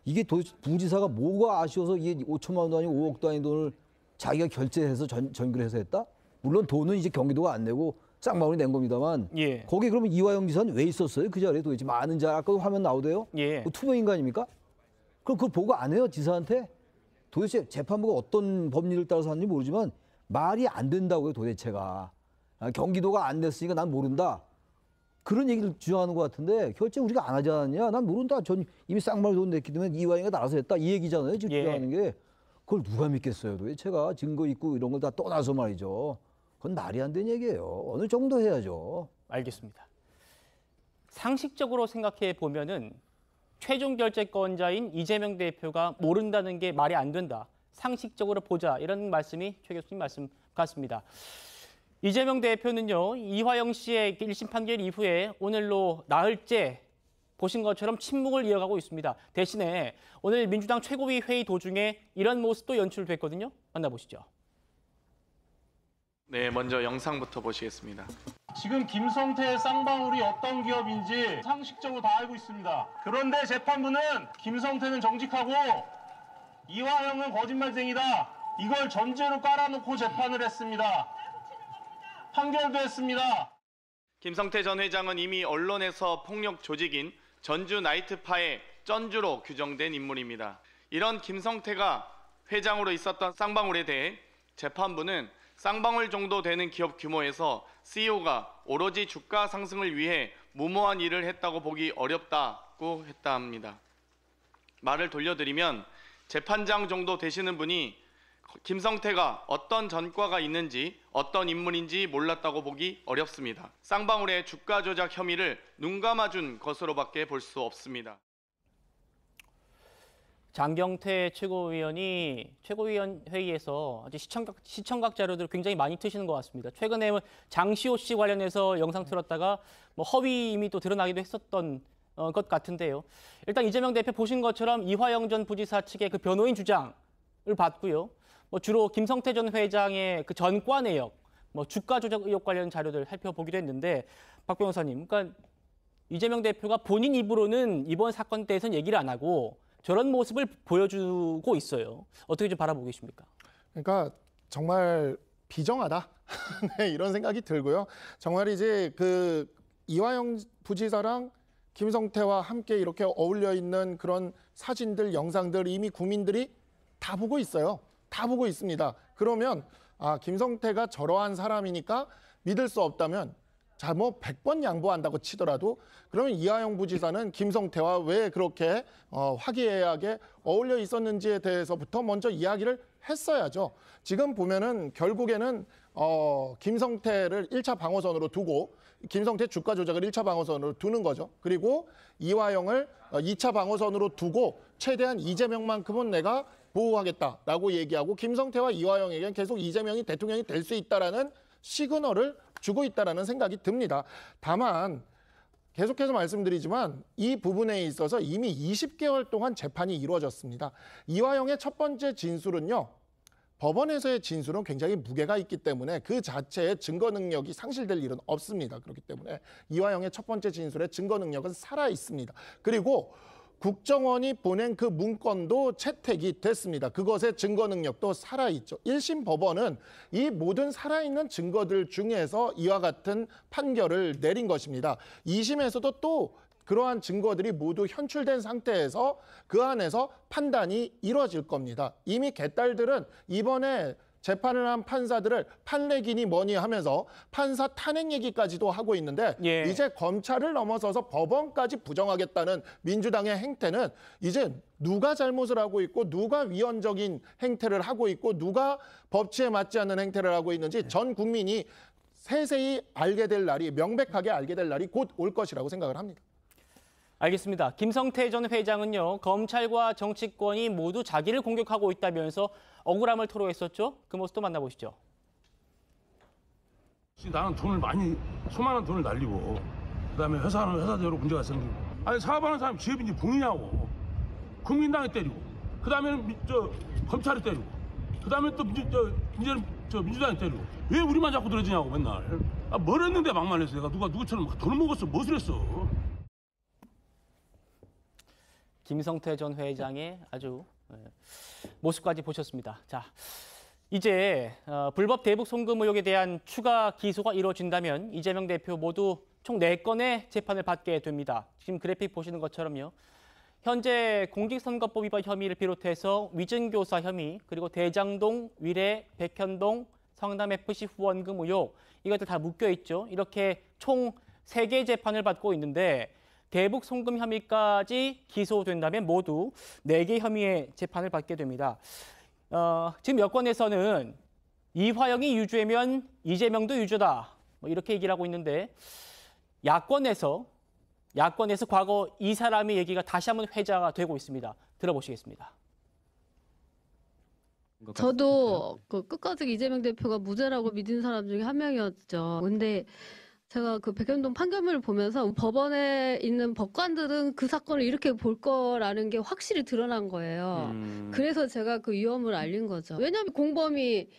이게 도대체 부지사가 뭐가 아쉬워서 이게 5천만 원도 아니고 5억도 아닌 돈을 자기가 결제해서 전결해서 했다? 물론 돈은 이제 경기도가 안 내고 쌍방울이 낸 겁니다만 예. 거기 그러면 이화영 지사는 왜 있었어요? 그 자리에 도대체 많은 자 아까 화면 나오대요. 예. 투명인간 아닙니까? 그럼 그걸 보고 안 해요 지사한테? 도대체 재판부가 어떤 법리를 따라서 하는지 모르지만 말이 안 된다고요 도대체가. 경기도가 안 냈으니까 난 모른다. 그런 얘기를 주장하는 것 같은데 결제 우리가 안 하지 않았냐? 난 모른다. 전 이미 쌍방울 돈 냈기 때문에 이화영이가 나가서 했다. 이 얘기잖아요 지금 주장하는 게. 그걸 누가 믿겠어요 도대체가. 증거 있고 이런 걸 다 떠나서 말이죠. 그건 말이 안 되는 얘기예요. 어느 정도 해야죠. 알겠습니다. 상식적으로 생각해 보면은 최종 결재권자인 이재명 대표가 모른다는 게 말이 안 된다. 상식적으로 보자. 이런 말씀이 최 교수님 말씀 같습니다. 이재명 대표는요. 이화영 씨의 1심 판결 이후에 오늘로 나흘째 보신 것처럼 침묵을 이어가고 있습니다. 대신에 오늘 민주당 최고위 회의 도중에 이런 모습도 연출됐거든요. 만나보시죠. 네, 먼저 영상부터 보시겠습니다. 지금 김성태의 쌍방울이 어떤 기업인지 상식적으로 다 알고 있습니다. 그런데 재판부는 김성태는 정직하고 이화영은 거짓말쟁이다. 이걸 전제로 깔아놓고 재판을 했습니다. 판결도 했습니다. 김성태 전 회장은 이미 언론에서 폭력 조직인 전주 나이트파의 쩐주로 규정된 인물입니다. 이런 김성태가 회장으로 있었던 쌍방울에 대해 재판부는 쌍방울 정도 되는 기업 규모에서 CEO가 오로지 주가 상승을 위해 무모한 일을 했다고 보기 어렵다고 했다 합니다. 말을 돌려드리면 재판장 정도 되시는 분이 김성태가 어떤 전과가 있는지 어떤 인물인지 몰랐다고 보기 어렵습니다. 쌍방울의 주가 조작 혐의를 눈감아준 것으로밖에 볼 수 없습니다. 장경태 최고위원이 최고위원 회의에서 아주 시청각 자료들을 굉장히 많이 트시는 것 같습니다. 최근에 장시호 씨 관련해서 영상 틀었다가 허위 이미 또 드러나기도 했었던 것 같은데요. 일단 이재명 대표 보신 것처럼 이화영 전 부지사 측의 그 변호인 주장을 봤고요. 주로 김성태 전 회장의 그 전과 내역, 주가 조작 의혹 관련 자료들 살펴보기도 했는데 박 변호사님, 그러니까 이재명 대표가 본인 입으로는 이번 사건에 대해서는 얘기를 안 하고 저런 모습을 보여주고 있어요. 어떻게 좀 바라보고 계십니까? 그러니까 정말 비정하다 네, 이런 생각이 들고요. 정말 이제 그 이화영 부지사랑 김성태와 함께 이렇게 어울려 있는 그런 사진들, 영상들 이미 국민들이 다 보고 있어요. 다 보고 있습니다. 그러면 김성태가 저러한 사람이니까 믿을 수 없다면 자, 100번 양보한다고 치더라도 그러면 이화영 부지사는 김성태와 왜 그렇게 화기애애하게 어울려 있었는지에 대해서부터 먼저 이야기를 했어야죠. 지금 보면은 결국에는 김성태를 1차 방어선으로 두고 김성태 주가 조작을 1차 방어선으로 두는 거죠. 그리고 이화영을 2차 방어선으로 두고 최대한 이재명만큼은 내가 보호하겠다라고 얘기하고 김성태와 이화영에게는 계속 이재명이 대통령이 될 수 있다라는 시그널을 주고 있다라는 생각이 듭니다. 다만 계속해서 말씀드리지만 이 부분에 있어서 이미 20개월 동안 재판이 이루어졌습니다. 이화영의 첫 번째 진술은요. 법원에서의 진술은 굉장히 무게가 있기 때문에 그 자체의 증거 능력이 상실될 일은 없습니다. 그렇기 때문에 이화영의 첫 번째 진술의 증거 능력은 살아 있습니다. 그리고 국정원이 보낸 그 문건도 채택이 됐습니다. 그것의 증거 능력도 살아있죠. 1심 법원은 이 모든 살아있는 증거들 중에서 이와 같은 판결을 내린 것입니다. 2심에서도 또 그러한 증거들이 모두 현출된 상태에서 그 안에서 판단이 이루어질 겁니다. 이미 개딸들은 이번에 재판을 한 판사들을 판례기니 뭐니 하면서 판사 탄핵 얘기까지도 하고 있는데 이제 검찰을 넘어서서 법원까지 부정하겠다는 민주당의 행태는 이제 누가 잘못을 하고 있고 누가 위헌적인 행태를 하고 있고 누가 법치에 맞지 않는 행태를 하고 있는지 전 국민이 세세히 알게 될 날이 명백하게 알게 될 날이 곧 올 것이라고 생각을 합니다. 알겠습니다. 김성태 전 회장은요. 검찰과 정치권이 모두 자기를 공격하고 있다면서 억울함을 토로했었죠. 그 모습도 만나보시죠. 나는 수많은 돈을 날리고 그다음에 회사는 회사대로 문제가 생기고 아니 사업하는 사람이 기업인지 봉이냐고 국민당이 때리고 그다음에는 검찰이 때리고 그다음에 또 민주당이 때리고 왜 우리만 자꾸 들어지냐고 맨날 뭘 했는데 막말 했어. 내가 누구처럼 돈을 먹었어 무엇을 했어. 김성태 전 회장의 아주 모습까지 보셨습니다. 자, 이제 불법 대북 송금 의혹에 대한 추가 기소가 이루어진다면 이재명 대표 모두 총 4건의 재판을 받게 됩니다. 지금 그래픽 보시는 것처럼요. 현재 공직선거법 위반 혐의를 비롯해서 위증교사 혐의, 그리고 대장동, 위례, 백현동, 성남FC 후원금 의혹, 이것들 다 묶여 있죠. 이렇게 총 3개의 재판을 받고 있는데 대북 송금 혐의까지 기소된다면 모두 4개 혐의의 재판을 받게 됩니다. 지금 여권에서는 이화영이 유죄면 이재명도 유죄다. 뭐 이렇게 얘기를 하고 있는데 야권에서 과거 이 사람의 얘기가 다시 한번 회자가 되고 있습니다. 들어보시겠습니다. 저도 끝까지 이재명 대표가 무죄라고 믿은 사람 중에 한 명이었죠. 근데 제가 그 백현동 판결문을 보면서 법원에 있는 법관들은 그 사건을 이렇게 볼 거라는 게 확실히 드러난 거예요. 그래서 제가 그 위험을 알린 거죠. 왜냐하면 공범이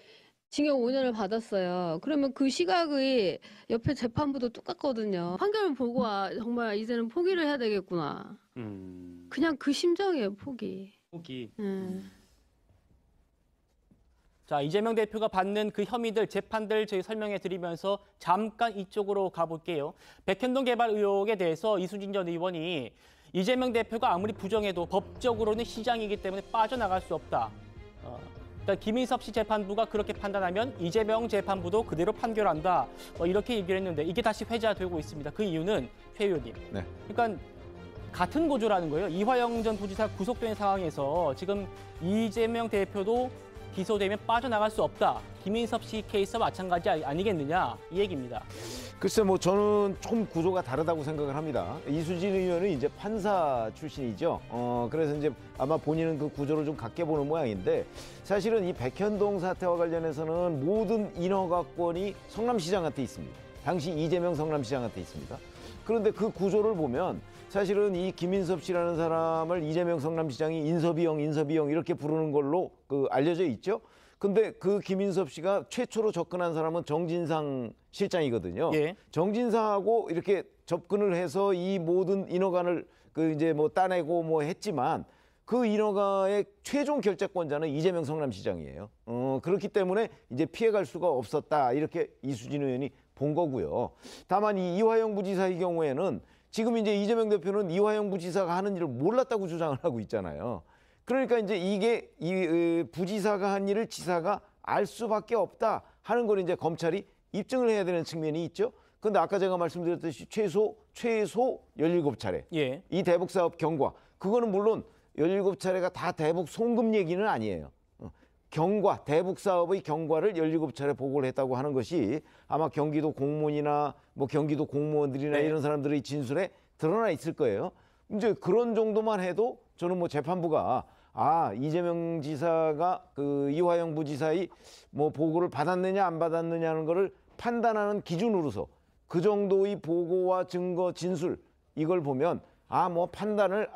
징역 5년을 받았어요. 그러면 그 시각의 옆에 재판부도 똑같거든요. 판결을 보고 정말 이제는 포기를 해야 되겠구나. 그냥 그 심정이에요, 포기. 자, 이재명 대표가 받는 그 혐의들, 재판들 저희 설명해 드리면서 잠깐 이쪽으로 가볼게요. 백현동 개발 의혹에 대해서 이수진 전 의원이 이재명 대표가 아무리 부정해도 법적으로는 시장이기 때문에 빠져나갈 수 없다. 그러니까 김인섭 씨 재판부가 그렇게 판단하면 이재명 재판부도 그대로 판결한다. 이렇게 얘기를 했는데 이게 다시 회자되고 있습니다. 그 이유는 최 의원님. 네. 그러니까 같은 고조라는 거예요. 이화영 전 부지사 구속된 상황에서 지금 이재명 대표도 기소되면 빠져나갈 수 없다. 김인섭 씨 케이스와 마찬가지 아니겠느냐 이 얘기입니다. 글쎄 뭐 저는 좀 구조가 다르다고 생각을 합니다. 이수진 의원은 이제 판사 출신이죠. 그래서 이제 아마 본인은 그 구조를 좀 갖게 보는 모양인데 사실은 이 백현동 사태와 관련해서는 모든 인허가권이 성남시장한테 있습니다. 당시 이재명 성남시장한테 있습니다. 그런데 그 구조를 보면 사실은 이 김인섭 씨라는 사람을 이재명 성남시장이 인섭이 형 이렇게 부르는 걸로 알려져 있죠. 근데 그 김인섭 씨가 최초로 접근한 사람은 정진상 실장이거든요. 예. 정진상하고 이렇게 접근을 해서 이 모든 인허가를 이제 뭐 따내고 뭐 했지만 그 인허가의 최종 결재권자는 이재명 성남시장이에요. 그렇기 때문에 이제 피해갈 수가 없었다. 이렇게 이수진 의원이 본 거고요. 다만 이 이화영 부지사의 경우에는 지금 이제 이재명 대표는 이화영 부지사가 하는 일을 몰랐다고 주장을 하고 있잖아요. 그러니까 이제 이게 이 부지사가 한 일을 지사가 알 수밖에 없다 하는 걸 이제 검찰이 입증을 해야 되는 측면이 있죠. 근데 아까 제가 말씀드렸듯이 최소 17차례. 예. 이 대북 사업 경과. 그거는 물론 17차례가 다 대북 송금 얘기는 아니에요. 경과, 대북 사업의 경과를 17차례 보고를 했다고 하는 것이 아마 경기도 공무원이나 뭐 경기도 공무원들이나 이런 사람들의 진술에 드러나 있을 거예요. 이제 그런 정도만 해도 저는 뭐 재판부가 이재명 지사가 그 이화영 부지사의 뭐 보고를 받았느냐 안 받았느냐는 거를 판단하는 기준으로서 그 정도의 보고와 증거, 진술 이걸 보면 뭐 판단을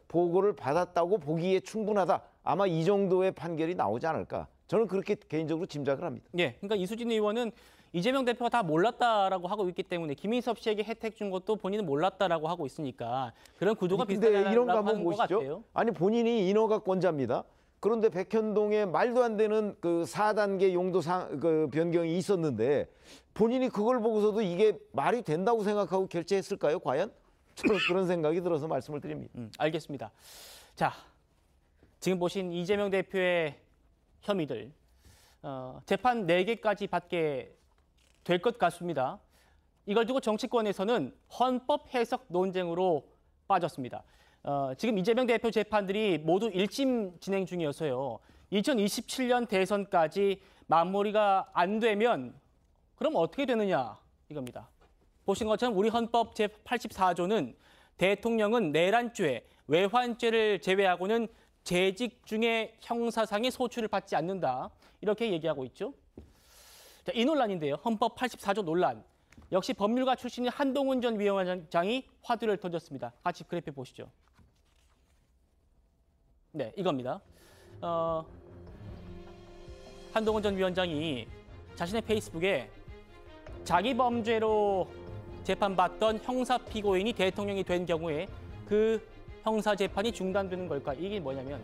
보고를 받았다고 보기에 충분하다. 아마 이 정도의 판결이 나오지 않을까. 저는 그렇게 개인적으로 짐작을 합니다. 예, 그러니까 이수진 의원은 이재명 대표가 다 몰랐다라고 하고 있기 때문에 김인섭 씨에게 혜택 준 것도 본인은 몰랐다라고 하고 있으니까 그런 구도가 비슷하다라고 하는 것 같아요. 아니 본인이 인허가권자입니다. 그런데 백현동에 말도 안 되는 그 4단계 용도 변경이 있었는데 본인이 그걸 보고서도 이게 말이 된다고 생각하고 결재했을까요? 과연? 저는 그런 생각이 들어서 말씀을 드립니다. 알겠습니다. 자, 지금 보신 이재명 대표의 혐의들 재판 4개까지 받게 될 것 같습니다. 이걸 두고 정치권에서는 헌법 해석 논쟁으로 빠졌습니다. 지금 이재명 대표 재판들이 모두 일심 진행 중이어서요. 2027년 대선까지 마무리가 안 되면 그럼 어떻게 되느냐 이겁니다. 보신 것처럼 우리 헌법 제84조는 대통령은 내란죄, 외환죄를 제외하고는 재직 중에 형사상의 소출을 받지 않는다. 이렇게 얘기하고 있죠. 자, 이 논란인데요. 헌법 84조 논란. 역시 법률가 출신인 한동훈 전 위원장이 화두를 던졌습니다. 같이 그래프 보시죠. 네, 이겁니다. 한동훈 전 위원장이 자신의 페이스북에 자기 범죄로 재판받던 형사 피고인이 대통령이 된 경우에 그 형사 재판이 중단되는 걸까? 이게 뭐냐면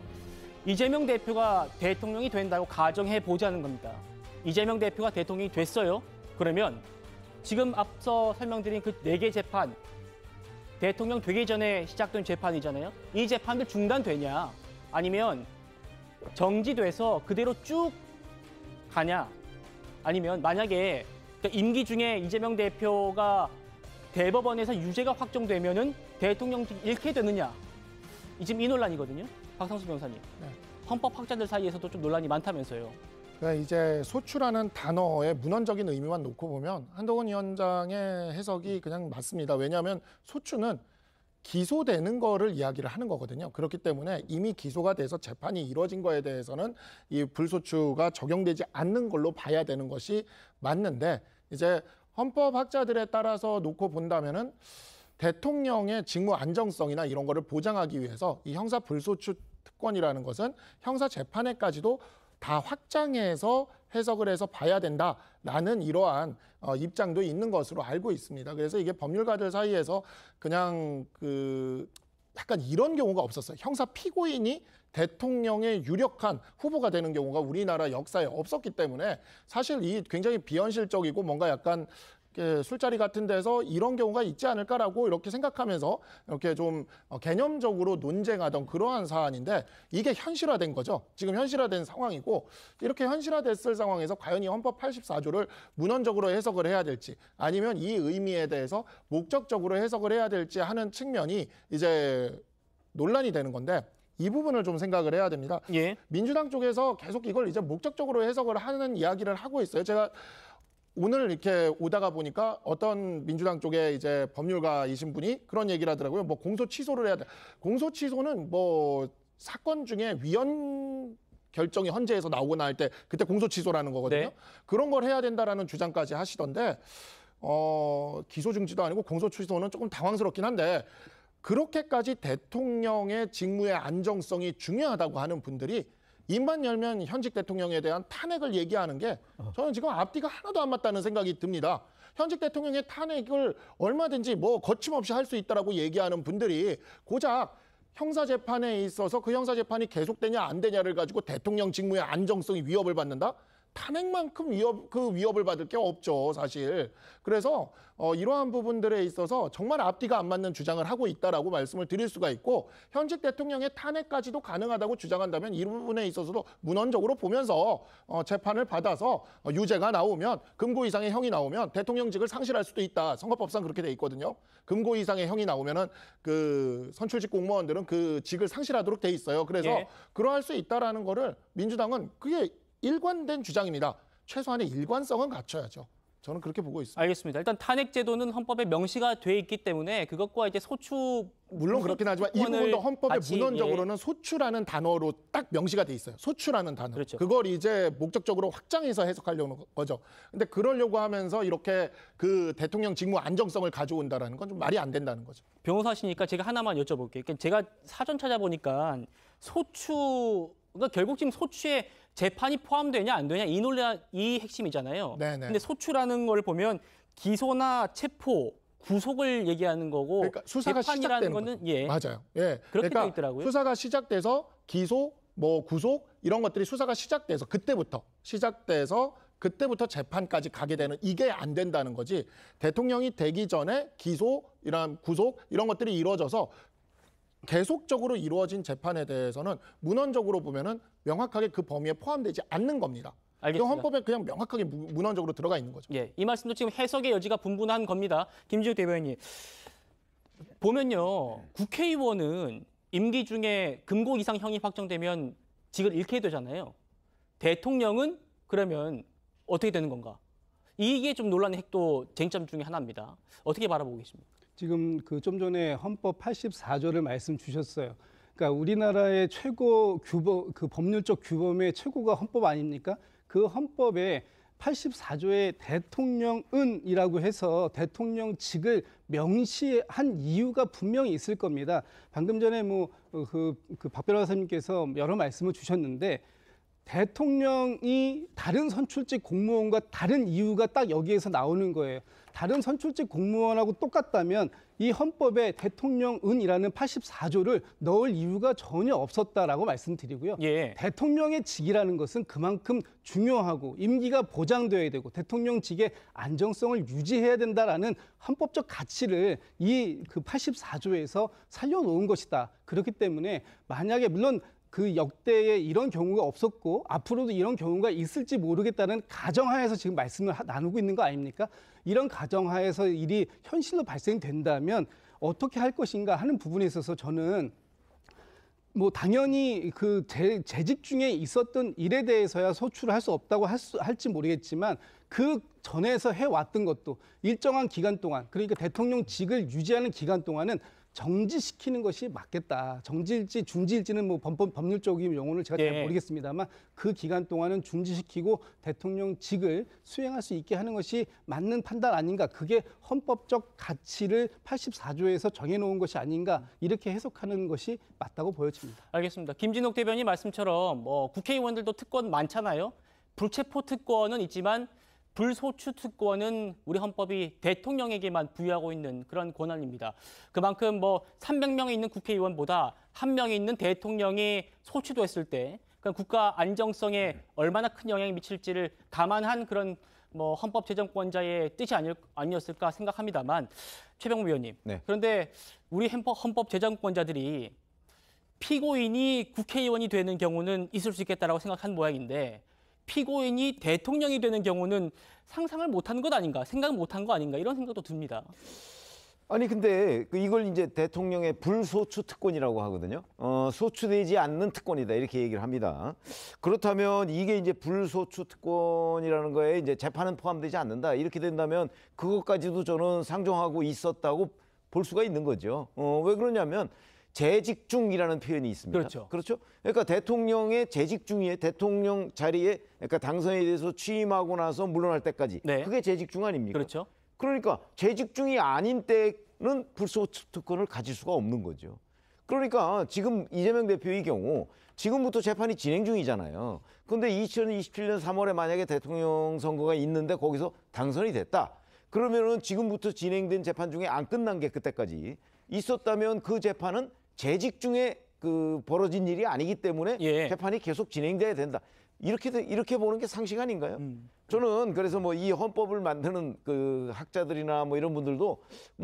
이재명 대표가 대통령이 된다고 가정해 보자는 겁니다. 이재명 대표가 대통령이 됐어요. 그러면 지금 앞서 설명드린 그 4개 재판, 대통령 되기 전에 시작된 재판이잖아요. 이 재판들 중단되냐? 아니면 정지돼서 그대로 쭉 가냐? 아니면 만약에 그러니까 임기 중에 이재명 대표가 대법원에서 유죄가 확정되면은 대통령직 잃게 되느냐? 지금 이 논란이거든요. 박상수 변호사님. 네. 헌법학자들 사이에서도 좀 논란이 많다면서요. 그러니까 이제 소추라는 단어의 문헌적인 의미만 놓고 보면 한동훈 위원장의 해석이 그냥 맞습니다. 왜냐하면 소추는 기소되는 거를 이야기를 하는 거거든요. 그렇기 때문에 이미 기소가 돼서 재판이 이루어진 거에 대해서는 이 불소추가 적용되지 않는 걸로 봐야 되는 것이 맞는데 이제 헌법학자들에 따라서 놓고 본다면은 대통령의 직무 안정성이나 이런 거를 보장하기 위해서 이 형사 불소추 특권이라는 것은 형사 재판에까지도 다 확장해서 해석을 해서 봐야 된다라는 이러한 입장도 있는 것으로 알고 있습니다. 그래서 이게 법률가들 사이에서 그냥 약간 이런 경우가 없었어요. 형사 피고인이 대통령의 유력한 후보가 되는 경우가 우리나라 역사에 없었기 때문에 사실 이 굉장히 비현실적이고 뭔가 약간 술자리 같은 데서 이런 경우가 있지 않을까라고 이렇게 생각하면서 이렇게 좀 개념적으로 논쟁하던 그러한 사안인데 이게 현실화된 거죠. 지금 현실화된 상황이고 이렇게 현실화됐을 상황에서 과연 이 헌법 84조를 문헌적으로 해석을 해야 될지 아니면 이 의미에 대해서 목적적으로 해석을 해야 될지 하는 측면이 이제 논란이 되는 건데 이 부분을 좀 생각을 해야 됩니다. 예. 민주당 쪽에서 계속 이걸 이제 목적적으로 해석을 하는 이야기를 하고 있어요. 제가 오늘 이렇게 오다가 보니까 어떤 민주당 쪽에 이제 법률가이신 분이 그런 얘기를 하더라고요. 뭐 공소 취소를 해야 돼. 공소 취소는 뭐 사건 중에 위헌 결정이 헌재에서 나오거나 할 때 그때 공소 취소라는 거거든요. 네. 그런 걸 해야 된다라는 주장까지 하시던데 기소 중지도 아니고 공소 취소는 조금 당황스럽긴 한데 그렇게까지 대통령의 직무의 안정성이 중요하다고 하는 분들이 입만 열면 현직 대통령에 대한 탄핵을 얘기하는 게 저는 지금 앞뒤가 하나도 안 맞다는 생각이 듭니다. 현직 대통령의 탄핵을 얼마든지 뭐 거침없이 할 수 있다라고 얘기하는 분들이 고작 형사재판에 있어서 그 형사재판이 계속되냐 안 되냐를 가지고 대통령 직무의 안정성이 위협을 받는다? 탄핵만큼 위협을 받을 게 없죠, 사실. 그래서 이러한 부분들에 있어서 정말 앞뒤가 안 맞는 주장을 하고 있다라고 말씀을 드릴 수가 있고 현직 대통령의 탄핵까지도 가능하다고 주장한다면 이 부분에 있어서도 문헌적으로 보면서 재판을 받아서 유죄가 나오면 금고 이상의 형이 나오면 대통령직을 상실할 수도 있다. 선거법상 그렇게 돼 있거든요. 금고 이상의 형이 나오면은 그 선출직 공무원들은 그 직을 상실하도록 돼 있어요. 그래서 예. 그러할 수 있다라는 거를 민주당은 그게 일관된 주장입니다. 최소한의 일관성은 갖춰야죠. 저는 그렇게 보고 있습니다. 알겠습니다. 일단 탄핵 제도는 헌법에 명시가 돼 있기 때문에 그것과 이제 소추 물론 그렇긴 하지만 이 부분도 헌법의 문헌적으로는 소추라는 단어로 딱 명시가 돼 있어요. 소추라는 단어. 그렇죠. 그걸 이제 목적적으로 확장해서 해석하려는 거죠. 근데 그러려고 하면서 이렇게 그 대통령 직무 안정성을 가져온다라는 건 좀 말이 안 된다는 거죠. 변호사시니까 제가 하나만 여쭤볼게요. 그러니까 제가 사전 찾아보니까 그러니까 결국 지금 소추에 재판이 포함되냐 안 되냐 이 논란 이 핵심이잖아요. 네네. 근데 소추라는 걸 보면 기소나 체포, 구속을 얘기하는 거고 그러니까 수사가 재판이라는 시작되는 거는 거죠. 예. 맞아요. 예. 그렇게 그러니까 돼 있더라고요. 수사가 시작돼서 기소, 뭐 구속 이런 것들이 수사가 시작돼서 그때부터 시작돼서 그때부터 재판까지 가게 되는 이게 안 된다는 거지. 대통령이 되기 전에 기소, 이런 구속 이런 것들이 이루어져서 계속적으로 이루어진 재판에 대해서는 문헌적으로 보면은 명확하게 그 범위에 포함되지 않는 겁니다. 알겠습니다. 헌법에 그냥 명확하게 문헌적으로 들어가 있는 거죠. 예, 이 말씀도 지금 해석의 여지가 분분한 겁니다. 김지욱 대변인 보면요, 국회의원은 임기 중에 금고 이상 형이 확정되면 직을 잃게 되잖아요. 대통령은 그러면 어떻게 되는 건가? 이게 좀 논란의 핵도 쟁점 중에 하나입니다. 어떻게 바라보고 계십니까? 지금 그 좀 전에 헌법 84조를 말씀 주셨어요. 그러니까 우리나라의 최고 규범, 그 법률적 규범의 최고가 헌법 아닙니까? 그 헌법에 84조의 대통령은이라고 해서 대통령직을 명시한 이유가 분명히 있을 겁니다. 방금 전에 박 변호사님께서 여러 말씀을 주셨는데 대통령이 다른 선출직 공무원과 다른 이유가 딱 여기에서 나오는 거예요. 다른 선출직 공무원하고 똑같다면 이 헌법에 대통령은이라는 84조를 넣을 이유가 전혀 없었다라고 말씀드리고요. 예. 대통령의 직이라는 것은 그만큼 중요하고 임기가 보장되어야 되고 대통령직의 안정성을 유지해야 된다라는 헌법적 가치를 이 84조에서 살려놓은 것이다. 그렇기 때문에 만약에 물론 그 역대에 이런 경우가 없었고 앞으로도 이런 경우가 있을지 모르겠다는 가정하에서 지금 말씀을 나누고 있는 거 아닙니까? 이런 가정하에서 일이 현실로 발생된다면 어떻게 할 것인가 하는 부분에 있어서 저는 당연히 그 재직 중에 있었던 일에 대해서야 소출을 할 수 없다고 할지 모르겠지만 그 전에서 해왔던 것도 일정한 기간 동안 그러니까 대통령직을 유지하는 기간 동안은 정지시키는 것이 맞겠다. 정지일지 중지일지는 법률적인 용어를 제가 잘 모르겠습니다만 그 기간 동안은 중지시키고 대통령직을 수행할 수 있게 하는 것이 맞는 판단 아닌가. 그게 헌법적 가치를 84조에서 정해놓은 것이 아닌가. 이렇게 해석하는 것이 맞다고 보여집니다. 알겠습니다. 김진욱 대변인 말씀처럼 국회의원들도 특권 많잖아요. 불체포 특권은 있지만 불소추 특권은 우리 헌법이 대통령에게만 부여하고 있는 그런 권한입니다. 그만큼 300명이 있는 국회의원보다 1명이 있는 대통령이 소추됐을 때 국가 안정성에 얼마나 큰 영향이 미칠지를 감안한 그런 헌법 제정권자의 뜻이 아니었을까 생각합니다만 최병무 위원님. 네. 그런데 우리 헌법 제정권자들이 피고인이 국회의원이 되는 경우는 있을 수 있겠다라고 생각한 모양인데 피고인이 대통령이 되는 경우는 상상을 못한 것 아닌가, 생각 못한 거 아닌가 이런 생각도 듭니다. 아니 근데 이걸 이제 대통령의 불소추 특권이라고 하거든요. 소추되지 않는 특권이다 이렇게 얘기를 합니다. 그렇다면 이게 이제 불소추 특권이라는 거에 이제 재판은 포함되지 않는다 이렇게 된다면 그것까지도 저는 상정하고 있었다고 볼 수가 있는 거죠. 왜 그러냐면 재직 중이라는 표현이 있습니다. 그렇죠. 그러니까 대통령의 재직 중에 대통령 자리에 그러니까 당선에 대해서 취임하고 나서 물러날 때까지 그게 재직 중 아닙니까? 그렇죠. 그러니까 재직 중이 아닌 때는 불소추 특권을 가질 수가 없는 거죠. 그러니까 지금 이재명 대표의 경우 지금부터 재판이 진행 중이잖아요. 그런데 2027년 3월에 만약에 대통령 선거가 있는데 거기서 당선이 됐다. 그러면은 지금부터 진행된 재판 중에 안 끝난 게 그때까지 있었다면 그 재판은 재직 중에 벌어진 일이 아니기 때문에 재판이 계속 진행돼야 된다. 이렇게 보는 게 상식 아닌가요? 저는 그래서 이 헌법을 만드는 그 학자들이나 이런 분들도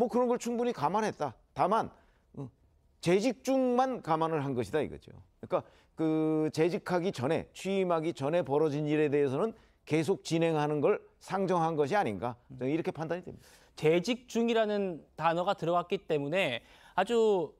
그런 걸 충분히 감안했다. 다만 재직 중만 감안을 한 것이다 이거죠. 그러니까 재직하기 전에 취임하기 전에 벌어진 일에 대해서는 계속 진행하는 걸 상정한 것이 아닌가 이렇게 판단이 됩니다. 재직 중이라는 단어가 들어갔기 때문에 아주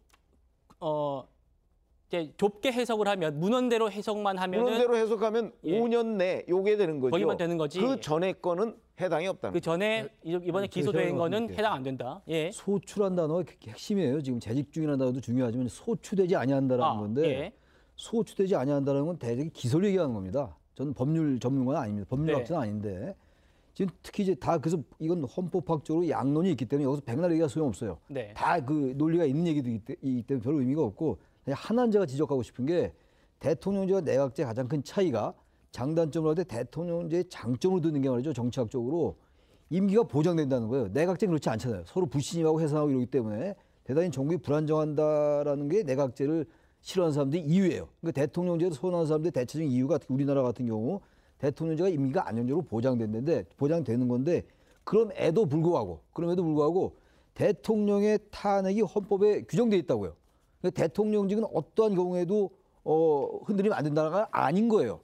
이제 좁게 해석을 하면 문헌대로 해석만 하면은 문헌대로 해석하면 5년 내 요게 되는 거죠. 거기만 되는 거지. 그 전에 거는 해당이 없다는 그 전에 이번에 기소된 거는 해당 안 된다. 소추란 단어가 핵심이에요. 지금 재직 중이라는 단어도 중요하지만 소추되지 아니한다라는 건데 소추되지 아니한다는 건 대략 기소를 얘기하는 겁니다. 저는 법률 전문가는 아닙니다. 법률학자는 아닌데 지금 특히 이제 다 그래서 이건 헌법학적으로 양론이 있기 때문에 여기서 백날 얘기가 소용없어요. 다 그 논리가 있는 얘기이기 때문에 별 의미가 없고 하나 제가 지적하고 싶은 게 대통령제와 내각제 가장 큰 차이가 장단점을 할 때 대통령제의 장점을 두는 게 말이죠. 정치학적으로 임기가 보장된다는 거예요. 내각제는 그렇지 않잖아요. 서로 불신임하고 해산하고 이러기 때문에 대단히 정국이 불안정한다라는 게 내각제를 싫어하는 사람들이 이유예요. 그러니까 대통령제를 선호하는 사람들의 대체적인 이유가 우리나라 같은 경우 대통령제가 임기가 안정적으로 보장되는 건데 그럼에도 불구하고 대통령의 탄핵이 헌법에 규정돼 있다고요. 그러니까 대통령직은 어떠한 경우에도 흔들리면 안 된다는 건 아닌 거예요.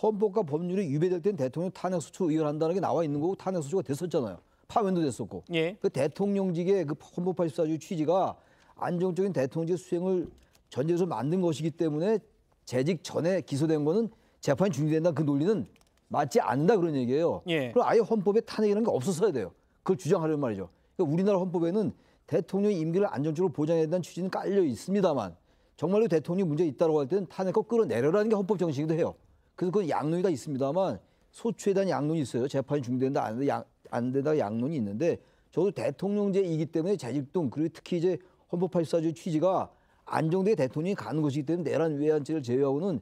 헌법과 법률이 위배될 때는 대통령 탄핵소추 의결한다는 게 나와 있는 거고 탄핵소추가 됐었잖아요. 파면도 됐었고. 그 대통령직의 그 헌법 84조 취지가 안정적인 대통령직 수행을 전제해서 만든 것이기 때문에 재직 전에 기소된 거는 재판이 중지된다 그 논리는 맞지 않는다 그런 얘기예요. 그럼 아예 헌법에 탄핵이라는 게 없었어야 돼요. 그걸 주장하려는 말이죠. 그러니까 우리나라 헌법에는 대통령의 임기를 안정적으로 보장해야 된다는 취지는 깔려 있습니다만 정말로 대통령이 문제 있다고 할 때는 탄핵과 끌어내려라는 게 헌법 정신이기도 해요. 그래서 그건 양론이 다 있습니다만 소추에 대한 양론이 있어요. 재판이 중단된다 안 된다 양론이 있는데 저도 대통령제이기 때문에 재직동 그리고 특히 이제 헌법 84조의 취지가 안정되게 대통령이 가는 것이기 때문에 내란 외환죄를 제외하고는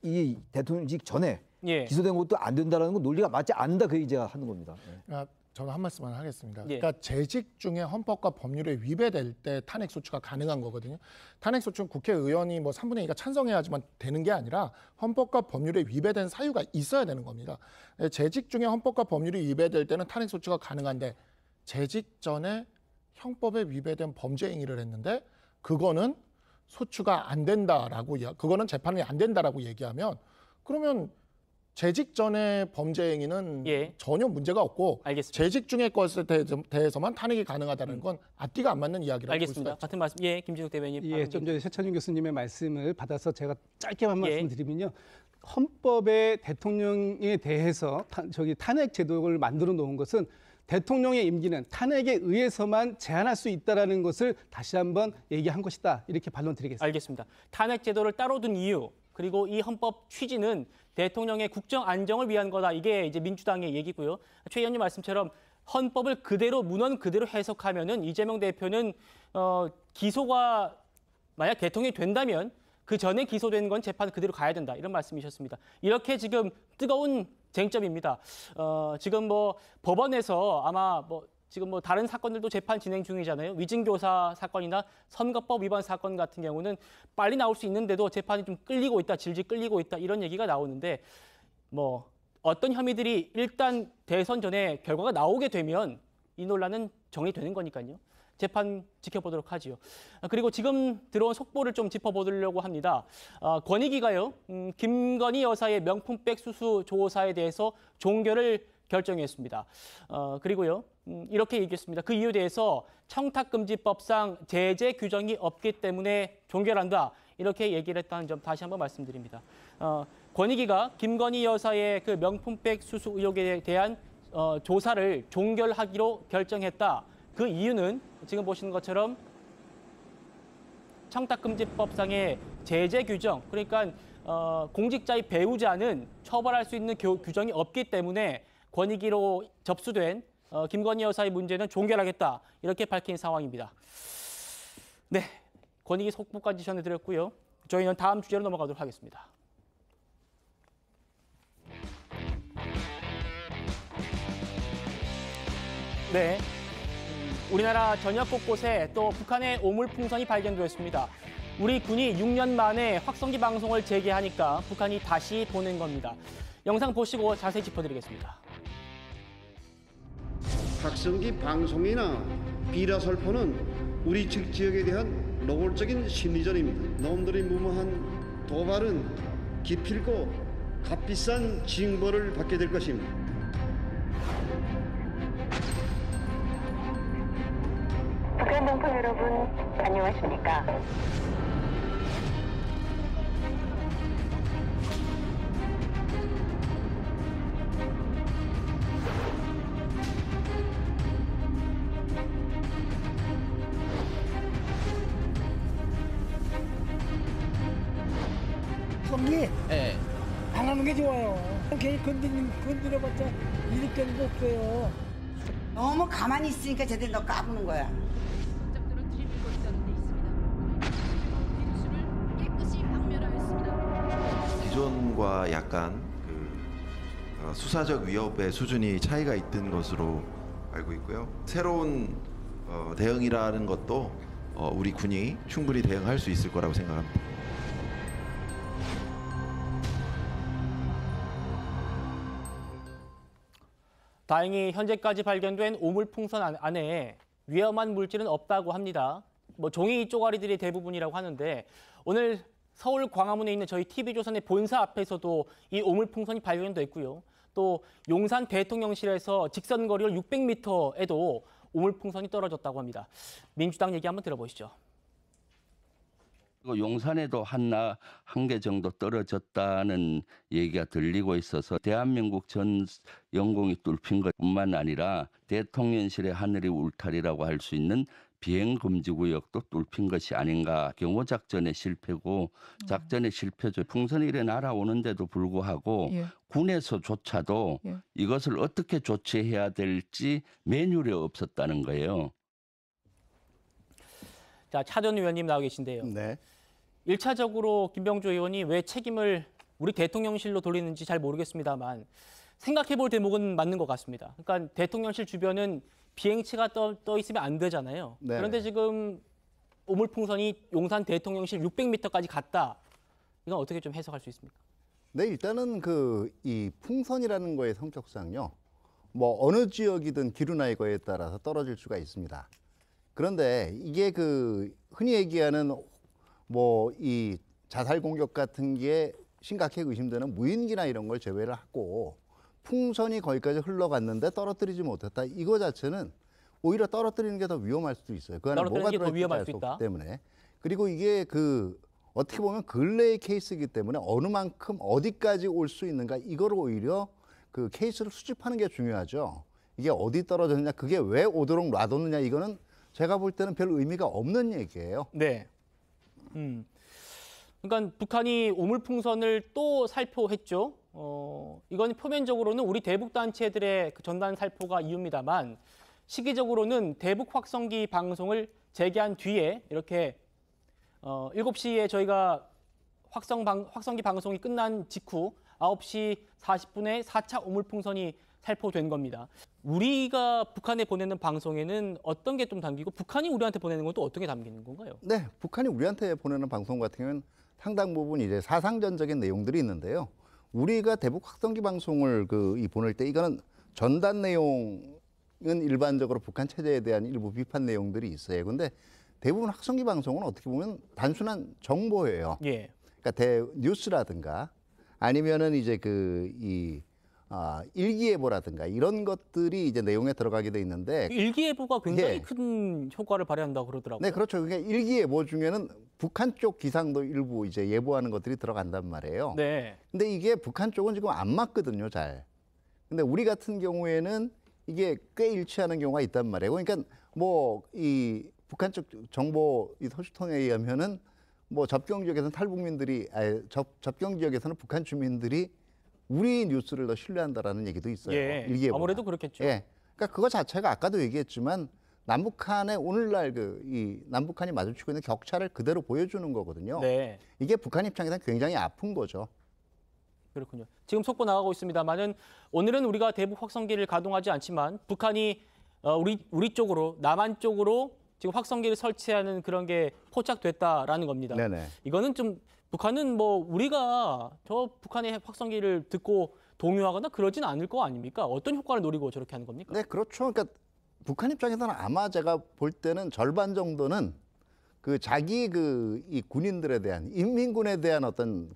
이 대통령직 전에 기소된 것도 안 된다라는 건 논리가 맞지 않는다 그 얘기 제가 하는 겁니다. 저는 한 말씀만 하겠습니다. 예. 그러니까 재직 중에 헌법과 법률에 위배될 때 탄핵 소추가 가능한 거거든요. 탄핵 소추는 국회의원이 뭐 3분의 2가 찬성해야지만 되는 게 아니라 헌법과 법률에 위배된 사유가 있어야 되는 겁니다. 재직 중에 헌법과 법률이 위배될 때는 탄핵 소추가 가능한데 재직 전에 형법에 위배된 범죄 행위를 했는데 그거는 소추가 안 된다라고 그거는 재판이 안 된다라고 얘기하면 그러면 재직 전의 범죄 행위는 전혀 문제가 없고 재직 중의 것에 대해서만 탄핵이 가능하다는 건 앞뒤가 안 맞는 이야기라고 볼 수가 있죠. 같은 말씀. 김진욱 대변인. 좀 전에 최찬용 교수님의 말씀을 받아서 제가 짧게만 말씀드리면요. 헌법에 대통령에 대해서 탄핵 제도를 만들어 놓은 것은 대통령의 임기는 탄핵에 의해서만 제한할 수 있다는 것을 다시 한번 얘기한 것이다. 이렇게 반론 드리겠습니다. 알겠습니다. 탄핵 제도를 따로 둔 이유 그리고 이 헌법 취지는 대통령의 국정 안정을 위한 거다. 이게 이제 민주당의 얘기고요. 최 의원님 말씀처럼 헌법을 그대로 문헌 그대로 해석하면은 이재명 대표는 기소가 만약 대통령이 된다면 그 전에 기소된 건 재판 그대로 가야 된다. 이런 말씀이셨습니다. 이렇게 지금 뜨거운 쟁점입니다. 지금 뭐 법원에서 아마 지금 다른 사건들도 재판 진행 중이잖아요. 위증교사 사건이나 선거법 위반 사건 같은 경우는 빨리 나올 수 있는데도 재판이 좀 끌리고 있다, 질질 끌리고 있다 이런 얘기가 나오는데 어떤 혐의들이 일단 대선 전에 결과가 나오게 되면 이 논란은 정리되는 거니까요. 재판 지켜보도록 하지요. 그리고 지금 들어온 속보를 좀 짚어보려고 합니다. 권익위가요, 김건희 여사의 명품백 수수 조사에 대해서 종결을 결정했습니다. 그리고요, 이렇게 얘기했습니다. 그 이유에 대해서 청탁금지법상 제재 규정이 없기 때문에 종결한다. 이렇게 얘기를 했다는 점 다시 한번 말씀드립니다. 권익위가 김건희 여사의 그 명품백 수수 의혹에 대한 조사를 종결하기로 결정했다. 그 이유는 지금 보시는 것처럼 청탁금지법상의 제재 규정, 그러니까 공직자의 배우자는 처벌할 수 있는 규정이 없기 때문에 권익위로 접수된 김건희 여사의 문제는 종결하겠다. 이렇게 밝힌 상황입니다. 네, 권익위 속보까지 전해드렸고요. 저희는 다음 주제로 넘어가도록 하겠습니다. 네. 우리나라 전역 곳곳에 또 북한의 오물풍선이 발견되었습니다. 우리 군이 6년 만에 확성기 방송을 재개하니까 북한이 다시 보낸 겁니다. 영상 보시고 자세히 짚어드리겠습니다. 확성기 방송이나 비라설포는 우리 측 지역에 대한 노골적인 심리전입니다. 놈들의 무모한 도발은 기필코 값비싼 징벌을 받게 될 것입니다. 북한 동포 여러분, 안녕하십니까? 형님, 안 하는 게 좋아요. 괜히 건드려봤자 일이 되는 거 없어요. 너무 가만히 있으니까 쟤들 너 까부는 거야. 기존과 약간 수사적 위협의 수준이 차이가 있던 것으로 알고 있고요. 새로운 대응이라는 것도 우리 군이 충분히 대응할 수 있을 거라고 생각합니다. 다행히 현재까지 발견된 오물풍선 안에 위험한 물질은 없다고 합니다. 종이 쪼가리들이 대부분이라고 하는데 오늘 서울 광화문에 있는 저희 TV조선의 본사 앞에서도 이 오물풍선이 발견됐고요. 또 용산 대통령실에서 직선 거리를 600m에도 오물풍선이 떨어졌다고 합니다. 민주당 얘기 한번 들어보시죠. 용산에도 한 개 정도 떨어졌다는 얘기가 들리고 있어서 대한민국 전 영공이 뚫힌 것뿐만 아니라 대통령실의 하늘이 울타리라고 할 수 있는 비행 금지 구역도 뚫힌 것이 아닌가. 경호 작전의 실패고 작전의 실패죠. 풍선이 이래 날아오는데도 불구하고 예. 군에서조차도 예. 이것을 어떻게 조치해야 될지 매뉴얼이 없었다는 거예요. 자, 차 전 의원님 나와 계신데요. 네. 1차적으로 김병조 의원이 왜 책임을 우리 대통령실로 돌리는지 잘 모르겠습니다만 생각해 볼 대목은 맞는 것 같습니다. 그러니까 대통령실 주변은 비행치가 떠 있으면 안 되잖아요. 네. 그런데 지금 오물풍선이 용산 대통령실 600m까지 갔다. 이건 어떻게 좀 해석할 수 있습니까? 네, 일단은 이 풍선이라는 거의 성격상요. 뭐 어느 지역이든 기류나 거에 따라서 떨어질 수가 있습니다. 그런데 이게 흔히 얘기하는 뭐 이 자살 공격 같은 게 심각하게 의심되는 무인기나 이런 걸 제외를 하고 풍선이 거기까지 흘러갔는데 떨어뜨리지 못했다. 이거 자체는 오히려 떨어뜨리는 게 더 위험할 수도 있어요. 그 안에 뭐가 들어있는지 알 수 없기 때문에. 그리고 이게 어떻게 보면 근래의 케이스이기 때문에 어느 만큼 어디까지 올 수 있는가 이거를 오히려 그 케이스를 수집하는 게 중요하죠. 이게 어디 떨어졌느냐, 그게 왜 오도록 놔뒀느냐, 이거는 제가 볼 때는 별 의미가 없는 얘기예요. 네. 그러니까 북한이 오물풍선을 또 살포했죠. 이건 표면적으로는 우리 대북 단체들의 그 전단 살포가 이유입니다만 시기적으로는 대북 확성기 방송을 재개한 뒤에 이렇게 7시에 저희가 확성기 방송이 끝난 직후 9시 40분에 4차 오물풍선이 살포된 겁니다. 우리가 북한에 보내는 방송에는 어떤 게 좀 담기고 북한이 우리한테 보내는 건 또 어떤 게 담기는 건가요? 네, 북한이 우리한테 보내는 방송 같은 경우는 상당 부분 이제 사상전적인 내용들이 있는데요. 우리가 대북 확성기 방송을 보낼 때 이거는 전단 내용은 일반적으로 북한 체제에 대한 일부 비판 내용들이 있어요. 그런데 대부분 확성기 방송은 어떻게 보면 단순한 정보예요. 예. 그러니까 뉴스라든가 아니면은 이제 일기예보라든가 이런 것들이 이제 내용에 들어가게 돼 있는데 일기예보가 굉장히 큰 효과를 발휘한다고 그러더라고요. 네, 그렇죠. 그러니까 일기예보 중에는 북한 쪽 기상도 일부 이제 예보하는 것들이 들어간단 말이에요. 네. 근데 이게 북한 쪽은 지금 안 맞거든요, 잘. 근데 우리 같은 경우에는 이게 꽤 일치하는 경우가 있단 말이에요. 그러니까 뭐 이 북한 쪽 정보 이 소식통에 의하면은 뭐 접경 지역에서는 탈북민들이 접경 지역에서는 북한 주민들이 우리 뉴스를 더 신뢰한다라는 얘기도 있어요. 예, 일기예보가. 아무래도 그렇겠죠. 예, 그러니까 그거 자체가 아까도 얘기했지만 남북한의 오늘날 이 남북한이 마주치고 있는 격차를 그대로 보여주는 거거든요. 네. 이게 북한 입장에서는 굉장히 아픈 거죠. 그렇군요. 지금 속보 나가고 있습니다만은 오늘은 우리가 대북 확성기를 가동하지 않지만 북한이 우리 쪽으로 남한 쪽으로 지금 확성기를 설치하는 그런 게 포착됐다라는 겁니다. 네네. 이거는 좀 북한은 뭐 우리가 저 북한의 확성기를 듣고 동요하거나 그러진 않을 거 아닙니까? 어떤 효과를 노리고 저렇게 하는 겁니까? 네, 그렇죠. 그러니까 북한 입장에서는 아마 제가 볼 때는 절반 정도는 자기 이 군인들에 대한 인민군에 대한 어떤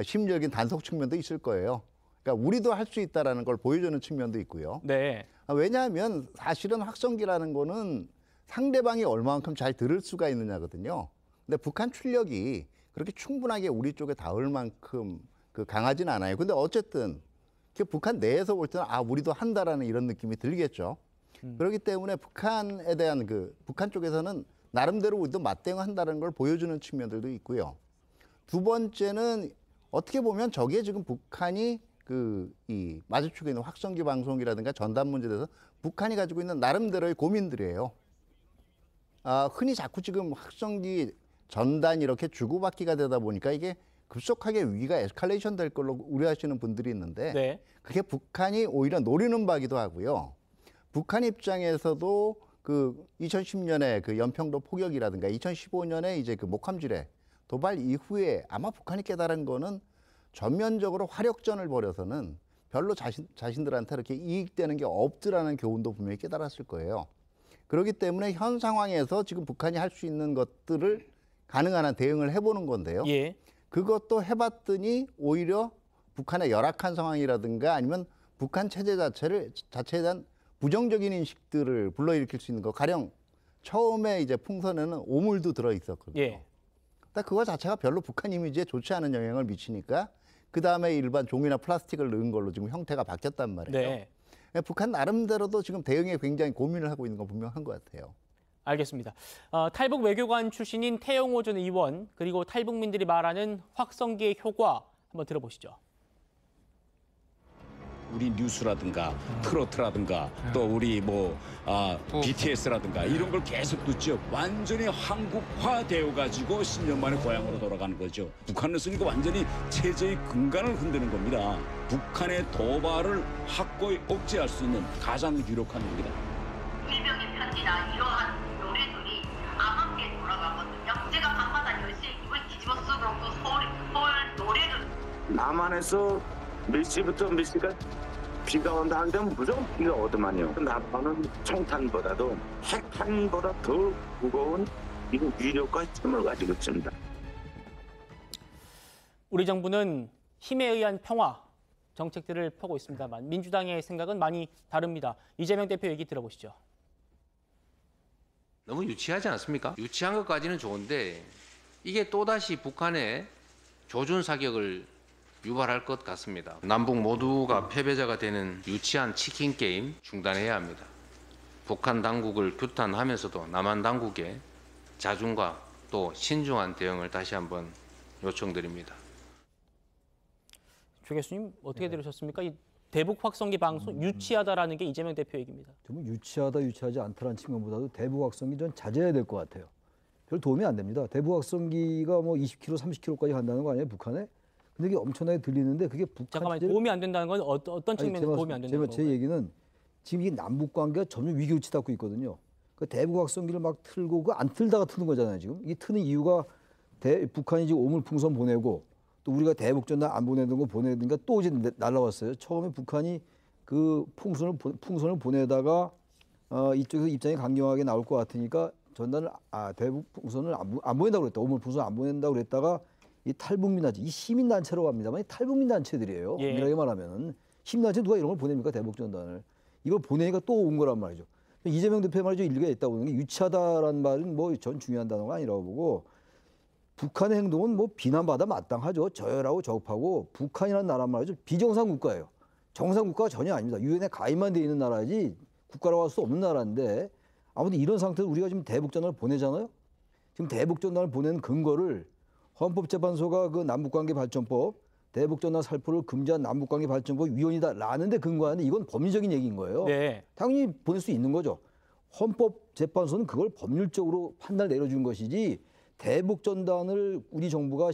심리적인 단속 측면도 있을 거예요. 그러니까 우리도 할 수 있다라는 걸 보여주는 측면도 있고요. 네. 왜냐하면 사실은 확성기라는 거는 상대방이 얼마만큼 잘 들을 수가 있느냐거든요. 근데 북한 출력이 그렇게 충분하게 우리 쪽에 닿을 만큼 강하진 않아요. 근데 어쨌든 북한 내에서 볼 때는 우리도 한다라는 이런 느낌이 들겠죠. 그렇기 때문에 북한에 대한 북한 쪽에서는 나름대로 우리도 맞대응한다는 걸 보여주는 측면들도 있고요. 두 번째는 어떻게 보면 저게 지금 북한이 이 마주치고 있는 확성기 방송이라든가 전단 문제에 대해서 북한이 가지고 있는 나름대로의 고민들이에요. 흔히 자꾸 지금 확성기 전단 이렇게 주고받기가 되다 보니까 이게 급속하게 위기가 에스컬레이션 될 걸로 우려하시는 분들이 있는데 네. 그게 북한이 오히려 노리는 바기도 하고요. 북한 입장에서도 2010년에 연평도 포격이라든가 2015년에 이제 목함지뢰 도발 이후에 아마 북한이 깨달은 거는 전면적으로 화력전을 벌여서는 별로 자신들한테 이렇게 이익되는 게 없더라는 교훈도 분명히 깨달았을 거예요. 그렇기 때문에 현 상황에서 지금 북한이 할 수 있는 것들을 가능한 한 대응을 해보는 건데요. 예. 그것도 해봤더니 오히려 북한의 열악한 상황이라든가 아니면 북한 체제 자체에 대한 부정적인 인식들을 불러일으킬 수 있는 거. 가령 처음에 이제 풍선에는 오물도 들어있었거든요. 예. 그거 자체가 별로 북한 이미지에 좋지 않은 영향을 미치니까 그 다음에 일반 종이나 플라스틱을 넣은 걸로 지금 형태가 바뀌었단 말이에요. 네. 북한 나름대로도 지금 대응에 굉장히 고민을 하고 있는 건 분명한 것 같아요. 알겠습니다. 탈북 외교관 출신인 태영호 전 의원 그리고 탈북민들이 말하는 확성기의 효과 한번 들어보시죠. 우리 뉴스라든가 트로트라든가 또 우리 BTS라든가 이런 걸 계속 듣죠. 완전히 한국화되어 가지고 10년 만에 고향으로 돌아가는 거죠. 북한으로서 이거 완전히 체제의 근간을 흔드는 겁니다. 북한의 도발을 확고히 억제할 수 있는 가장 유력한 겁니다. 일병의 편지나 이러한 노래들이 암암리에 돌아가거든요. 제가 밤마다 10시에 이걸 뒤집어 쓰고 또 서울 노래를 남한에서 몇 시부터 몇 시까지 비가 온다 하는데 무조건 비가 오더만요. 남한은 총탄보다도 핵탄보다 더 무거운 이런 위력과 힘을 가지고 있습니다. 우리 정부는 힘에 의한 평화 정책들을 펴고 있습니다만 민주당의 생각은 많이 다릅니다. 이재명 대표 얘기 들어보시죠. 너무 유치하지 않습니까? 유치한 것까지는 좋은데 이게 또다시 북한의 조준 사격을 유발할 것 같습니다. 남북 모두가 패배자가 되는 유치한 치킨 게임 중단해야 합니다. 북한 당국을 규탄하면서도 남한 당국의 자중과 또 신중한 대응을 다시 한번 요청드립니다. 조 교수님 어떻게 들으셨습니까? 이 대북 확성기 방송 유치하다라는 게 이재명 대표 얘기입니다. 정말 유치하다 유치하지 않다라는 측면보다도 대북 확성기 좀 자제해야 될 것 같아요. 별 도움이 안 됩니다. 대북 확성기가 20km, 30km까지 간다는 거 아니에요, 북한에? 근데 이게 엄청나게 들리는데 그게 북한 잠깐만 도움이 안 된다는 건 어떤 측면에서 도움이 안 된다는 제 얘기는 지금 이 남북 관계가 점점 위기로 치닫고 있거든요. 그 대북 확성기를 막 틀고 그 안 틀다가 트는 거잖아요, 지금. 이 트는 이유가 북한이 지금 오물풍선 보내고 또 우리가 대북전단 안 보내던 거 보내니까 또 이제 날라왔어요. 처음에 북한이 그 풍선을 보내다가 이쪽에서 입장이 강경하게 나올 것 같으니까 전단을 대북 풍선을 안 보낸다고 그랬다. 오물풍선 안 보낸다고 그랬다가 이 탈북민단체, 이 시민단체라고 합니다만 탈북민단체들이에요. 예. 이렇게 말하면 시민단체 누가 이런 걸 보냅니까? 대북전단을. 이걸 보내니까 또 온 거란 말이죠. 이재명 대표의 말이 좀 일리가 있다고 보는 게 유치하다라는 말은 전 중요한 단어가 아니라고 보고 북한의 행동은 비난받아 마땅하죠. 저열하고 저급하고 북한이라는 나라 말이죠. 비정상 국가예요. 정상 국가가 전혀 아닙니다. 유엔에 가입만 돼 있는 나라지 국가라고 할 수 없는 나라인데 아무튼 이런 상태에서 우리가 지금 대북전단을 보내잖아요. 지금 대북전단을 보내는 근거를 헌법재판소가 그 남북관계발전법 대북전단 살포를 금지한 남북관계발전법 위헌이다라는 데 근거하는데 이건 법리적인 얘기인 거예요. 네. 당연히 보낼 수 있는 거죠. 헌법재판소는 그걸 법률적으로 판단을 내려준 것이지 대북전단을 우리 정부가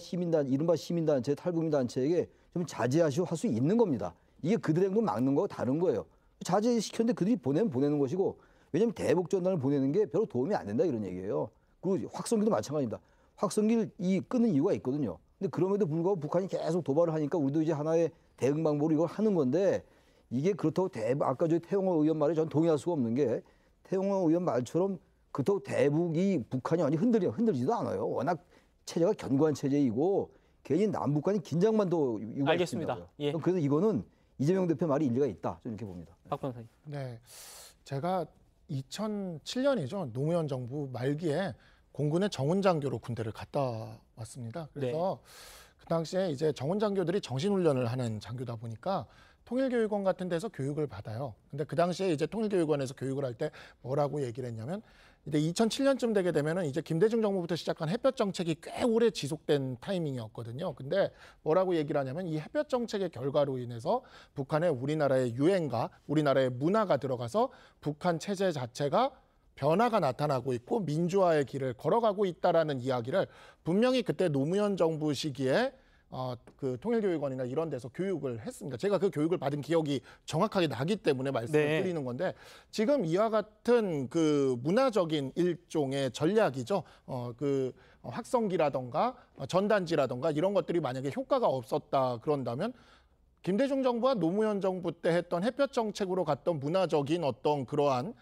이른바 시민단체, 탈북민단체에게 좀 자제하시오 할 수 있는 겁니다. 이게 그들의 행동 막는 거하고 다른 거예요. 자제시켰는데 그들이 보내는 것이고 왜냐하면 대북전단을 보내는 게 별로 도움이 안 된다 이런 얘기예요. 그리고 확성기도 마찬가지입니다. 확성기를 끊는 이유가 있거든요. 근데 그럼에도 불구하고 북한이 계속 도발을 하니까 우리도 이제 하나의 대응 방법으로 이걸 하는 건데 이게 그렇다고 아까 태영호 의원 말에 전 동의할 수가 없는 게 태영호 의원 말처럼 그렇다고 대북이 북한이 완전히 흔들지도 않아요. 워낙 체제가 견고한 체제이고 괜히 남북 간의 긴장만 더 유발시킨다고요. 알겠습니다. 예. 그래서 이거는 이재명 대표 말이 일리가 있다. 저는 이렇게 봅니다. 박 변호사님. 네, 제가 2007년이죠. 노무현 정부 말기에 공군의 정훈장교로 군대를 갔다 왔습니다. 그래서 그 당시에 이제 정훈장교들이 정신훈련을 하는 장교다 보니까 통일교육원 같은 데서 교육을 받아요. 근데 그 당시에 이제 통일교육원에서 교육을 할 때 뭐라고 얘기를 했냐면 이제 2007년쯤 되게 되면은 이제 김대중 정부부터 시작한 햇볕 정책이 꽤 오래 지속된 타이밍이었거든요. 근데 뭐라고 얘기를 하냐면 이 햇볕 정책의 결과로 인해서 북한의 우리나라의 유행과 우리나라의 문화가 들어가서 북한 체제 자체가 변화가 나타나고 있고 민주화의 길을 걸어가고 있다라는 이야기를 분명히 그때 노무현 정부 시기에 그 통일교육원이나 이런 데서 교육을 했습니다. 제가 그 교육을 받은 기억이 정확하게 나기 때문에 말씀을 드리는 건데 지금 이와 같은 그 문화적인 일종의 전략이죠. 그 확성기라던가 전단지라던가 이런 것들이 만약에 효과가 없었다 그런다면 김대중 정부와 노무현 정부 때 했던 햇볕 정책으로 갔던 문화적인 어떤 그러한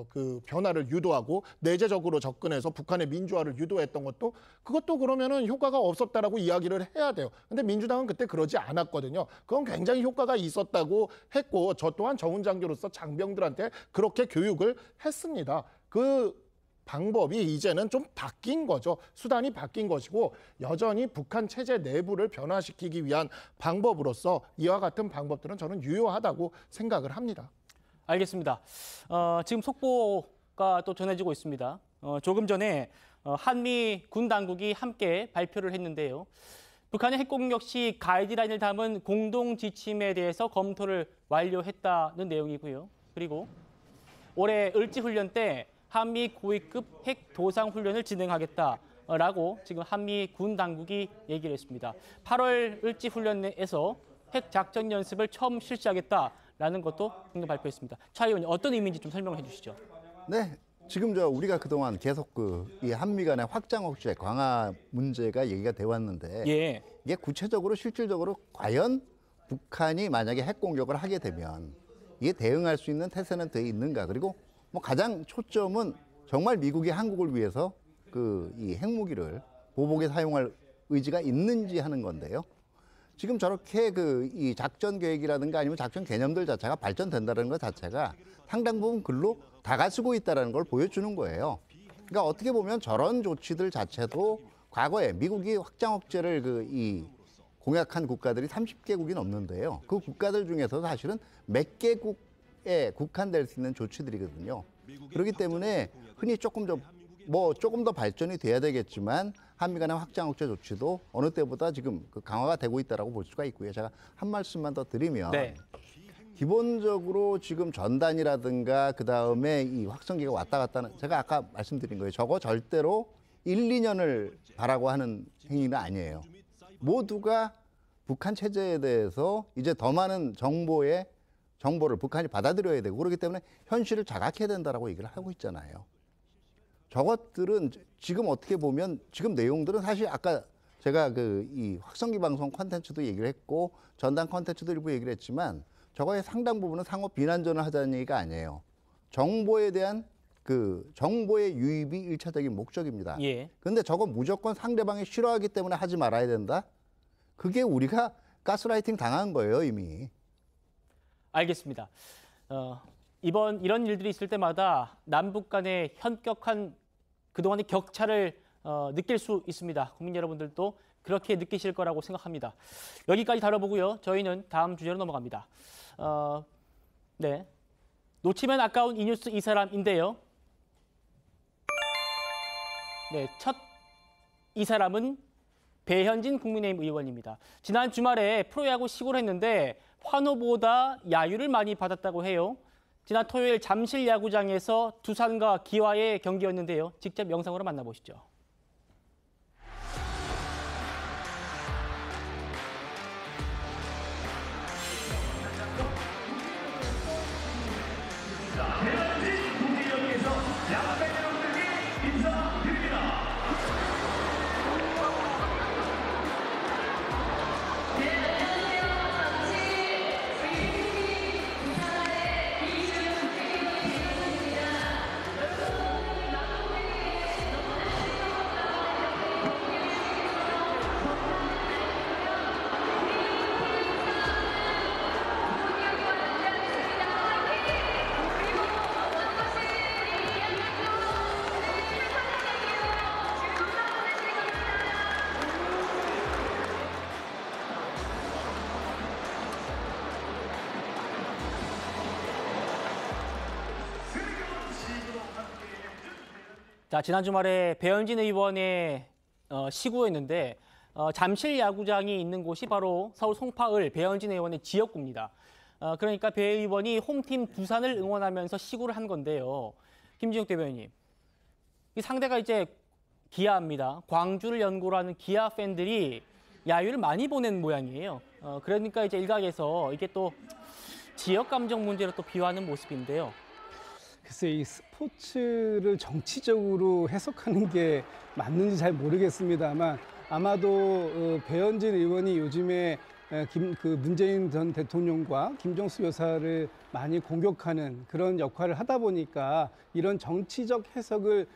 그 변화를 유도하고 내재적으로 접근해서 북한의 민주화를 유도했던 것도 그것도 그러면은 효과가 없었다라고 이야기를 해야 돼요. 근데 민주당은 그때 그러지 않았거든요. 그건 굉장히 효과가 있었다고 했고 저 또한 정훈장교로서 장병들한테 그렇게 교육을 했습니다. 그 방법이 이제는 좀 바뀐 거죠. 수단이 바뀐 것이고 여전히 북한 체제 내부를 변화시키기 위한 방법으로서 이와 같은 방법들은 저는 유효하다고 생각을 합니다. 알겠습니다. 지금 속보 가 또 전해지고 있습니다. 조금 전에 한미 군 당국이 함께 발표를 했는데요. 북한의 핵공격 시 가이드라인을 담은 공동 지침에 대해서 검토를 완료했다는 내용이고요. 그리고 올해 을지훈련 때 한미 고위급 핵 도상 훈련을 진행하겠다라고 지금 한미 군 당국이 얘기를 했습니다. 8월 을지훈련에서 핵 작전 연습을 처음 실시하겠다라는 것도 발표했습니다. 차 의원님 어떤 의미인지 좀 설명을 해주시죠. 네, 지금 우리가 그동안 계속 이 한미 간의 확장 억제 강화 문제가 얘기가 돼 왔는데 예. 이게 구체적으로 실질적으로 과연 북한이 만약에 핵 공격을 하게 되면 이게 대응할 수 있는 태세는 돼 있는가? 그리고 뭐 가장 초점은 정말 미국이 한국을 위해서 이 핵무기를 보복에 사용할 의지가 있는지 하는 건데요. 지금 저렇게 이 작전 계획이라든가 아니면 작전 개념들 자체가 발전된다는 것 자체가 상당 부분 글로 다가서고 있다는 걸 보여주는 거예요. 그러니까 어떻게 보면 저런 조치들 자체도 과거에 미국이 확장 억제를 이 공약한 국가들이 30개국이 넘는데요. 그 국가들 중에서 사실은 몇 개국에 국한될 수 있는 조치들이거든요. 그렇기 때문에 흔히 조금 더 발전이 돼야 되겠지만 한미 간의 확장 억제 조치도 어느 때보다 지금 강화가 되고 있다라고 볼 수가 있고요. 제가 한 말씀만 더 드리면 네. 기본적으로 지금 전단이라든가 그다음에 이 확성기가 왔다 갔다는 제가 아까 말씀드린 거예요. 저거 절대로 1, 2년을 바라고 하는 행위는 아니에요. 모두가 북한 체제에 대해서 이제 더 많은 정보를 북한이 받아들여야 되고 그렇기 때문에 현실을 자각해야 된다라고 얘기를 하고 있잖아요. 저것들은 지금 어떻게 보면 지금 내용들은 사실 아까 제가 이 확성기 방송 콘텐츠도 얘기를 했고 전단 콘텐츠도 일부 얘기를 했지만 저거의 상당 부분은 상호 비난전을 하자는 얘기가 아니에요. 정보에 대한 정보의 유입이 일차적인 목적입니다. 예. 그런데 저거 무조건 상대방이 싫어하기 때문에 하지 말아야 된다? 그게 우리가 가스라이팅 당한 거예요, 이미. 알겠습니다. 이런 일들이 있을 때마다 남북 간의 현격한 그동안의 격차를 느낄 수 있습니다. 국민 여러분들도 그렇게 느끼실 거라고 생각합니다. 여기까지 다뤄보고요. 저희는 다음 주제로 넘어갑니다. 네, 놓치면 아까운 이 뉴스 이 사람인데요. 네, 첫 이 사람은 배현진 국민의힘 의원입니다. 지난 주말에 프로야구 시구를 했는데 환호보다 야유를 많이 받았다고 해요. 지난 토요일 잠실 야구장에서 두산과 기와의 경기였는데요. 직접 영상으로 만나보시죠. 자, 지난 주말에 배현진 의원의 시구였는데 잠실 야구장이 있는 곳이 바로 서울 송파을 배현진 의원의 지역구입니다. 그러니까 배 의원이 홈팀 두산을 응원하면서 시구를 한 건데요. 김진욱 대변인님, 이 상대가 이제 기아입니다. 광주를 연고로 하는 기아 팬들이 야유를 많이 보낸 모양이에요. 그러니까 이제 일각에서 이게 또 지역 감정 문제로 또 비화하는 모습인데요. 글쎄 이 스포츠를 정치적으로 해석하는 게 맞는지 잘 모르겠습니다만 아마도 배현진 의원이 요즘에 문재인 전 대통령과 김정수 여사를 많이 공격하는 그런 역할을 하다 보니까 이런 정치적 해석을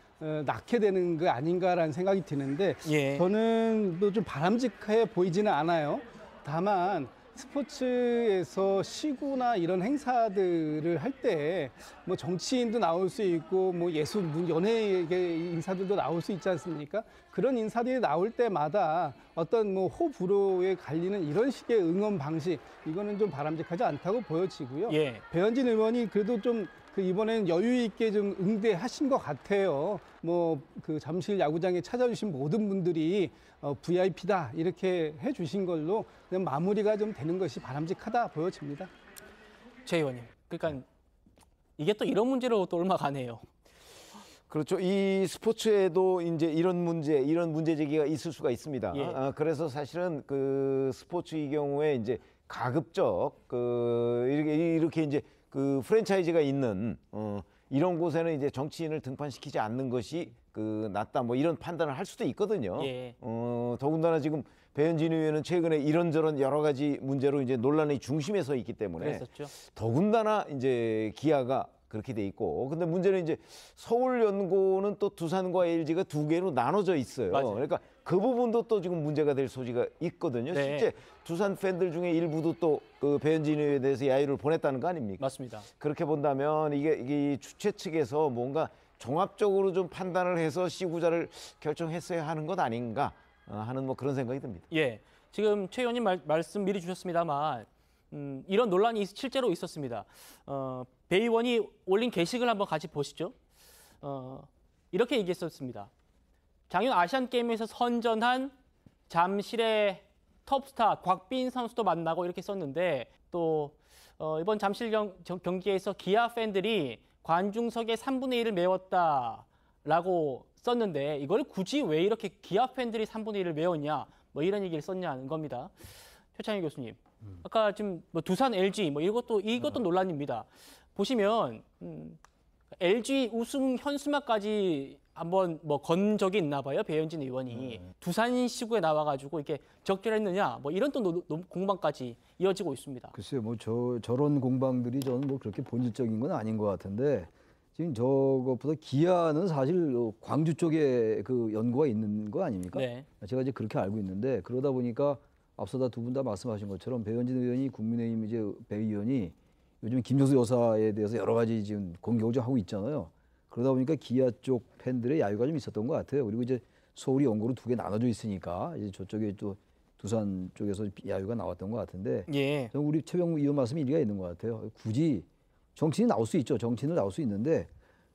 낳게 되는 거 아닌가라는 생각이 드는데 예. 저는 또 좀 바람직해 보이지는 않아요. 다만 스포츠에서 시구나 이런 행사들을 할 때 뭐 정치인도 나올 수 있고 뭐 예술, 연예 인사들도 나올 수 있지 않습니까? 그런 인사들이 나올 때마다 어떤 뭐 호불호에 갈리는 이런 식의 응원 방식 이거는 좀 바람직하지 않다고 보여지고요. 예. 배현진 의원이 그래도 좀 그 이번에는 여유 있게 좀 응대하신 것 같아요. 뭐 그 잠실 야구장에 찾아주신 모든 분들이 VIP다 이렇게 해주신 걸로 그냥 마무리가 좀 되는 것이 바람직하다 보여집니다. 최 의원님, 그러니까 이게 또 이런 문제로 또 얼마 가네요. 그렇죠. 이 스포츠에도 이제 이런 문제 제기가 있을 수가 있습니다. 예. 그래서 사실은 그 스포츠의 경우에 이제 가급적 이렇게 이제 그 프랜차이즈가 있는 이런 곳에는 이제 정치인을 등판시키지 않는 것이 낫다 뭐 이런 판단을 할 수도 있거든요. 예. 더군다나 지금 배현진 의원은 최근에 이런저런 여러 가지 문제로 이제 논란의 중심에 서 있기 때문에 그랬었죠. 더군다나 이제 기아가 그렇게 돼 있고, 근데 문제는 이제 서울연고는 또 두산과 LG가 두 개로 나눠져 있어요. 맞아요. 그러니까 그 부분도 또 지금 문제가 될 소지가 있거든요. 네. 실제 두산 팬들 중에 일부도 또 그 배현진 의원에 대해서 야유를 보냈다는 거 아닙니까? 맞습니다. 그렇게 본다면 이게 주최 측에서 뭔가 종합적으로 좀 판단을 해서 시구자를 결정했어야 하는 것 아닌가 하는 뭐 그런 생각이 듭니다. 예, 지금 최 의원님 말씀 미리 주셨습니다만 이런 논란이 실제로 있었습니다. 배 의원이 올린 게시글 한번 같이 보시죠. 이렇게 얘기했었습니다. 작년 아시안게임에서 선전한 잠실의 톱스타 곽빈 선수도 만나고 이렇게 썼는데 또 이번 잠실 경기에서 기아 팬들이 관중석의 3분의 1을 메웠다라고 썼는데 이걸 굳이 왜 이렇게 기아 팬들이 3분의 1을 메웠냐 뭐 이런 얘기를 썼냐는 겁니다. 최창희 교수님, 아까 지금 뭐 두산, LG 뭐 이것도 논란입니다. 보시면 LG 우승 현수막까지 한번 뭐 건 적이 있나 봐요. 배현진 의원이 두산 시구에 나와가지고 이렇게 적절했느냐 뭐 이런 또 공방까지 이어지고 있습니다. 글쎄요, 뭐 저런 공방들이 저는 뭐 그렇게 본질적인 건 아닌 것 같은데 지금 저것보다 기아는 사실 광주 쪽에 그 연고가 있는 거 아닙니까? 네. 제가 이제 그렇게 알고 있는데 그러다 보니까 앞서다 두 분 다 말씀하신 것처럼 배현진 의원이 국민의힘 이제 배 의원이 요즘 김정수 여사에 대해서 여러 가지 지금 공격을 좀 하고 있잖아요. 그러다 보니까 기아 쪽 팬들의 야유가 좀 있었던 것 같아요. 그리고 이제 서울이 연고로 두 개 나눠져 있으니까 이제 저쪽에 또 두산 쪽에서 야유가 나왔던 것 같은데 예. 저는 우리 최병무 의원 말씀이 일리가 있는 것 같아요. 굳이 정치인이 나올 수 있죠. 정치인을 나올 수 있는데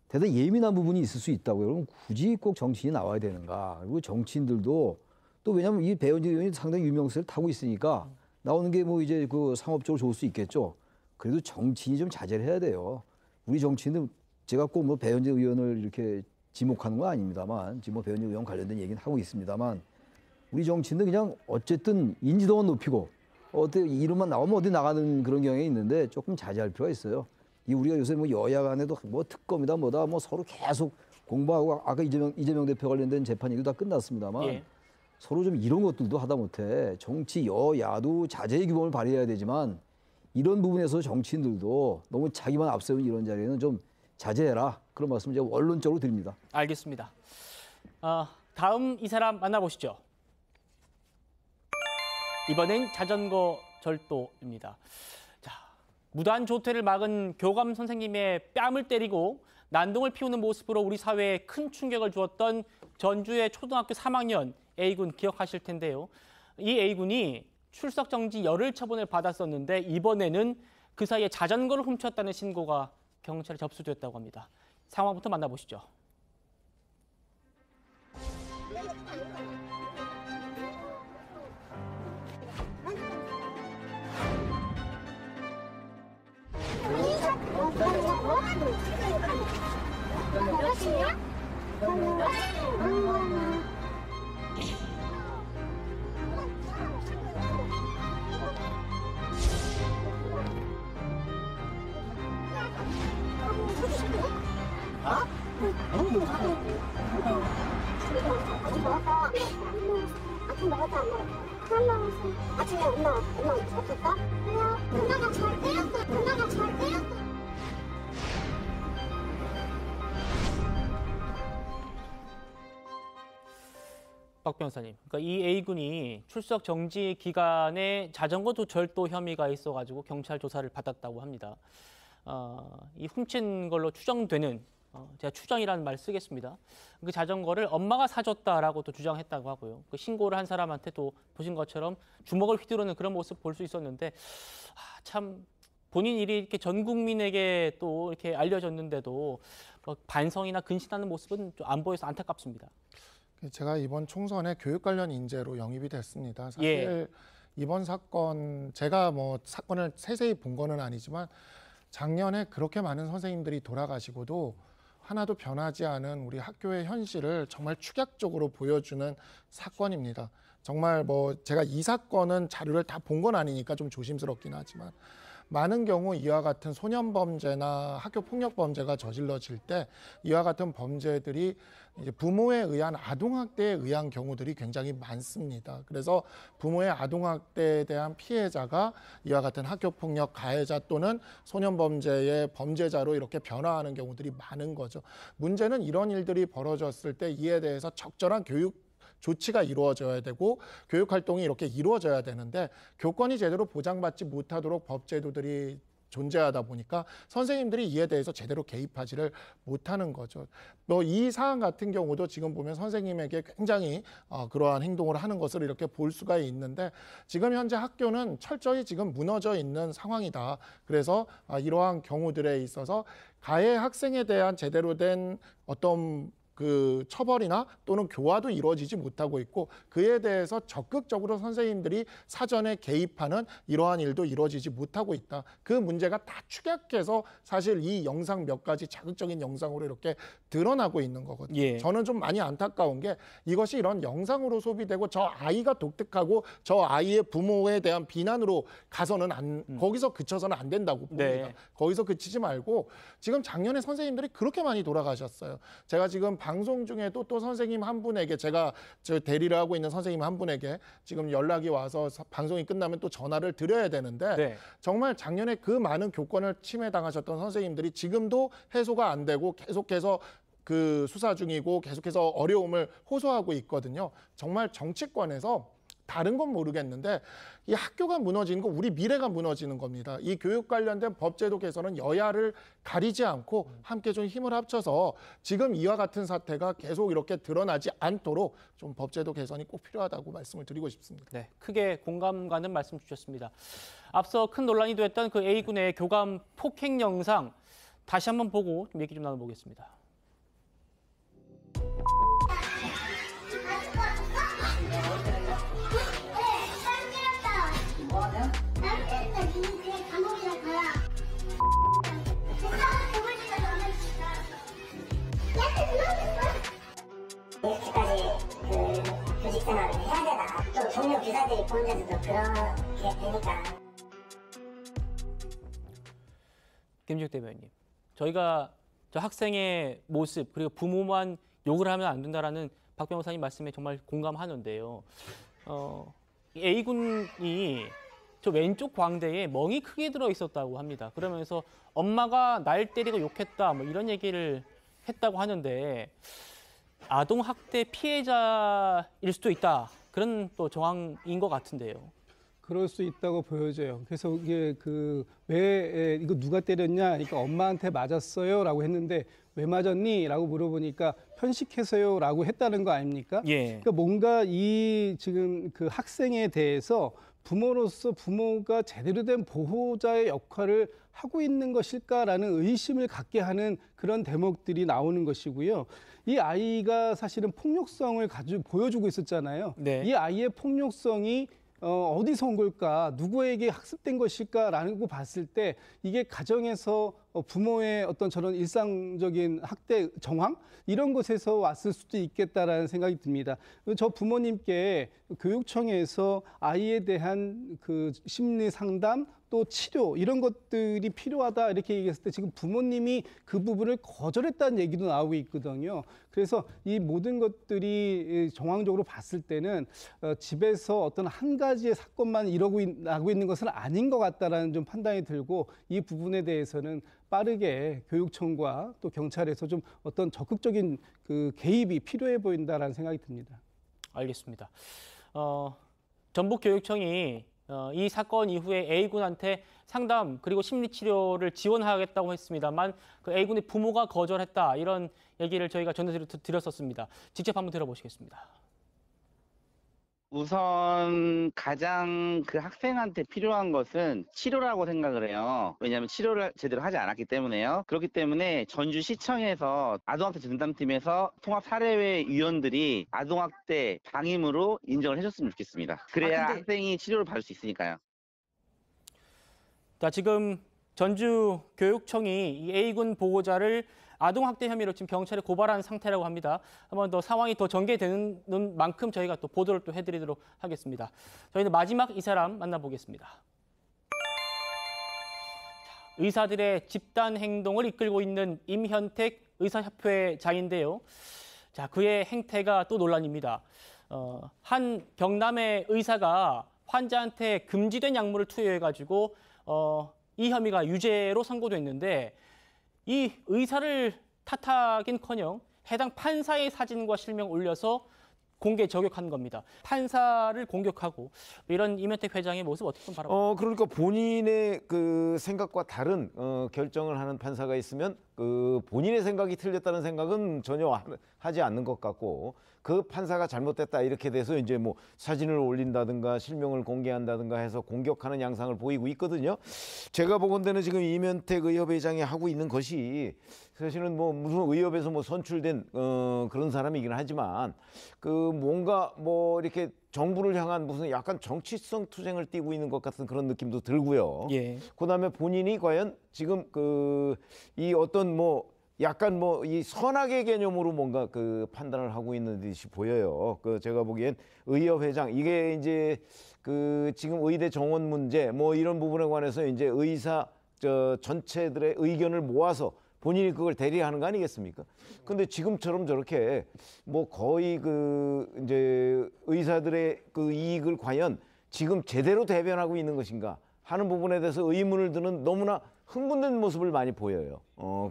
대단히 예민한 부분이 있을 수 있다고요. 그럼 굳이 꼭 정치인이 나와야 되는가. 그리고 정치인들도 또 왜냐하면 이 배현진 의원이 상당히 유명세를 타고 있으니까 나오는 게 뭐 이제 그 상업적으로 좋을 수 있겠죠. 그래도 정치인이 좀 자제를 해야 돼요. 우리 정치인은 제가 꼭 뭐 배현진 의원을 이렇게 지목하는 건 아닙니다만 지금 뭐 배현진 의원 관련된 얘기는 하고 있습니다만 우리 정치인은 그냥 어쨌든 인지도만 높이고 어때 이름만 나오면 어디 나가는 그런 경향이 있는데 조금 자제할 필요가 있어요. 이 우리가 요새 뭐 여야 간에도 뭐 특검이다 뭐다 뭐 서로 계속 공부하고 아까 이재명 대표 관련된 재판 얘기도 다 끝났습니다만 예. 서로 좀 이런 것들도 하다못해 정치 여야도 자제의 규범을 발휘해야 되지만 이런 부분에서 정치인들도 너무 자기만 앞세운 이런 자리에는 좀 자제해라. 그런 말씀 제가 원론적으로 드립니다. 알겠습니다. 다음 이 사람 만나보시죠. 이번엔 자전거 절도입니다. 자, 무단 조퇴를 막은 교감 선생님의 뺨을 때리고 난동을 피우는 모습으로 우리 사회에 큰 충격을 주었던 전주의 초등학교 3학년 A군 기억하실 텐데요. 이 A군이 출석 정지 열흘 처분을 받았었는데 이번에는 그 사이에 자전거를 훔쳤다는 신고가 경찰에 접수됐다고 합니다. 상황부터 만나보시죠. 박 변호사님, 그러니까 이 A군이 출석 정지 기간에 자전거 절도 혐의가 있어가지고 경찰 조사를 받았다고 합니다. 이 훔친 걸로 추정되는, 제가 추정이라는 말을 쓰겠습니다. 그 자전거를 엄마가 사줬다라고 또 주장했다고 하고요. 그 신고를 한 사람한테 또 보신 것처럼 주먹을 휘두르는 그런 모습 볼 수 있었는데 참 본인 일이 이렇게 전 국민에게 또 이렇게 알려졌는데도 반성이나 근신하는 모습은 좀 안 보여서 안타깝습니다. 제가 이번 총선에 교육 관련 인재로 영입이 됐습니다. 사실 예. 이번 사건 제가 뭐 사건을 세세히 본 거는 아니지만 작년에 그렇게 많은 선생님들이 돌아가시고도 하나도 변하지 않은 우리 학교의 현실을 정말 축약적으로 보여주는 사건입니다. 정말 뭐 제가 이 사건은 자료를 다 본 건 아니니까 좀 조심스럽긴 하지만 많은 경우 이와 같은 소년범죄나 학교폭력범죄가 저질러질 때 이와 같은 범죄들이 이제 부모에 의한 아동학대에 의한 경우들이 굉장히 많습니다. 그래서 부모의 아동학대에 대한 피해자가 이와 같은 학교폭력 가해자 또는 소년범죄의 범죄자로 이렇게 변화하는 경우들이 많은 거죠. 문제는 이런 일들이 벌어졌을 때 이에 대해서 적절한 교육 조치가 이루어져야 되고 교육 활동이 이렇게 이루어져야 되는데 교권이 제대로 보장받지 못하도록 법 제도들이 존재하다 보니까 선생님들이 이에 대해서 제대로 개입하지를 못하는 거죠. 뭐 이 사안 같은 경우도 지금 보면 선생님에게 굉장히 그러한 행동을 하는 것을 이렇게 볼 수가 있는데 지금 현재 학교는 철저히 지금 무너져 있는 상황이다. 그래서 이러한 경우들에 있어서 가해 학생에 대한 제대로 된 어떤 그 처벌이나 또는 교화도 이루어지지 못하고 있고 그에 대해서 적극적으로 선생님들이 사전에 개입하는 이러한 일도 이루어지지 못하고 있다. 그 문제가 다 축약해서 사실 이 영상 몇 가지 자극적인 영상으로 이렇게 드러나고 있는 거거든요. 예. 저는 좀 많이 안타까운 게 이것이 이런 영상으로 소비되고 저 아이가 독특하고 저 아이의 부모에 대한 비난으로 가서는 거기서 그쳐서는 안 된다고 봅니다. 네. 거기서 그치지 말고 지금 작년에 선생님들이 그렇게 많이 돌아가셨어요. 제가 지금 방송 중에도 또 선생님 한 분에게 제가 저 대리를 하고 있는 선생님 한 분에게 지금 연락이 와서 방송이 끝나면 또 전화를 드려야 되는데 네. 정말 작년에 그 많은 교권을 침해당하셨던 선생님들이 지금도 해소가 안 되고 계속해서 그 수사 중이고 계속해서 어려움을 호소하고 있거든요. 정말 정치권에서 다른 건 모르겠는데 이 학교가 무너지는 거 우리 미래가 무너지는 겁니다. 이 교육 관련된 법제도 개선은 여야를 가리지 않고 함께 좀 힘을 합쳐서 지금 이와 같은 사태가 계속 이렇게 드러나지 않도록 좀 법제도 개선이 꼭 필요하다고 말씀을 드리고 싶습니다. 네, 크게 공감 가는 말씀 주셨습니다. 앞서 큰 논란이 됐던 그 A군의 교감 폭행 영상 다시 한번 보고 좀 얘기 좀 나눠보겠습니다. 이렇게까지 그 교직 생활을 해야 되나? 또 동료 교사들이 보는 데서도 그렇게 되니까. 김지욱 대변인, 저희가 저 학생의 모습 그리고 부모만 욕을 하면 안 된다라는 박 변호사님 말씀에 정말 공감하는데요. A군이 저 왼쪽 광대에 멍이 크게 들어 있었다고 합니다. 그러면서 엄마가 날 때리고 욕했다 뭐 이런 얘기를 했다고 하는데 아동 학대 피해자일 수도 있다. 그런 또 정황인 것 같은데요. 그럴 수 있다고 보여져요. 그래서 이게 왜 이거 누가 때렸냐? 그러니까 엄마한테 맞았어요라고 했는데 왜 맞았니?라고 물어보니까 편식해서요라고 했다는 거 아닙니까? 예. 그러니까 뭔가 이 지금 그 학생에 대해서 부모로서 부모가 제대로 된 보호자의 역할을 하고 있는 것일까라는 의심을 갖게 하는 그런 대목들이 나오는 것이고요. 이 아이가 사실은 폭력성을 보여주고 있었잖아요. 네. 이 아이의 폭력성이 어디서 온 걸까? 누구에게 학습된 것일까라고 봤을 때 이게 가정에서 부모의 어떤 저런 일상적인 학대 정황 이런 것에서 왔을 수도 있겠다라는 생각이 듭니다. 저 부모님께 교육청에서 아이에 대한 그 심리 상담 또 치료 이런 것들이 필요하다 이렇게 얘기했을 때 지금 부모님이 그 부분을 거절했다는 얘기도 나오고 있거든요. 그래서 이 모든 것들이 정황적으로 봤을 때는 집에서 어떤 한 가지의 사건만 나고 있는 것은 아닌 것 같다라는 좀 판단이 들고 이 부분에 대해서는 빠르게 교육청과 또 경찰에서 좀 어떤 적극적인 그 개입이 필요해 보인다라는 생각이 듭니다. 알겠습니다. 전북교육청이 이 사건 이후에 A군한테 상담 그리고 심리치료를 지원하겠다고 했습니다만 그 A군의 부모가 거절했다 이런 얘기를 저희가 전해드렸었습니다. 직접 한번 들어보시겠습니다. 우선 가장 그 학생한테 필요한 것은 치료라고 생각을 해요. 왜냐하면 치료를 제대로 하지 않았기 때문에요. 그렇기 때문에 전주시청에서 아동학대 전담팀에서 통합사례회 위원들이 아동학대 방임으로 인정을 해줬으면 좋겠습니다. 그래야 학생이 치료를 받을 수 있으니까요. 자, 지금 전주교육청이 이 A군 보호자를 아동학대 혐의로 지금 경찰에 고발한 상태라고 합니다. 한번 더 상황이 더 전개되는 만큼 저희가 또 보도를 또 해드리도록 하겠습니다. 저희는 마지막 이 사람 만나보겠습니다. 의사들의 집단 행동을 이끌고 있는 임현택 의사협회장인데요. 자, 그의 행태가 또 논란입니다. 한 경남의 의사가 환자한테 금지된 약물을 투여해가지고 이 혐의가 유죄로 선고됐는데 이 의사를 탓하긴커녕 해당 판사의 사진과 실명 올려서 공개 저격한 겁니다. 판사를 공격하고 이런 임현택 회장의 모습 어떻게 좀 바라봅니까? 그러니까 본인의 그 생각과 다른 결정을 하는 판사가 있으면 그 본인의 생각이 틀렸다는 생각은 전혀 하지 않는 것 같고 그 판사가 잘못됐다 이렇게 돼서 이제 뭐 사진을 올린다든가 실명을 공개한다든가 해서 공격하는 양상을 보이고 있거든요. 제가 보건대는 지금 임현택 의협회장이 하고 있는 것이 사실은 뭐 무슨 의협에서 뭐 선출된 그런 사람이긴 하지만 그 뭔가 뭐 이렇게 정부를 향한 무슨 약간 정치성 투쟁을 띠고 있는 것 같은 그런 느낌도 들고요. 예. 그다음에 본인이 과연 지금 그 이 어떤 뭐 약간 뭐 이 선악의 개념으로 뭔가 그 판단을 하고 있는 듯이 보여요. 그 제가 보기엔 의협회장 이게 이제 그 지금 의대 정원 문제 뭐 이런 부분에 관해서 이제 의사 전체들의 의견을 모아서 본인이 그걸 대리하는 거 아니겠습니까? 근데 지금처럼 저렇게 뭐 거의 그 이제 의사들의 그 이익을 과연 지금 제대로 대변하고 있는 것인가 하는 부분에 대해서 의문을 드는 너무나 흥분된 모습을 많이 보여요.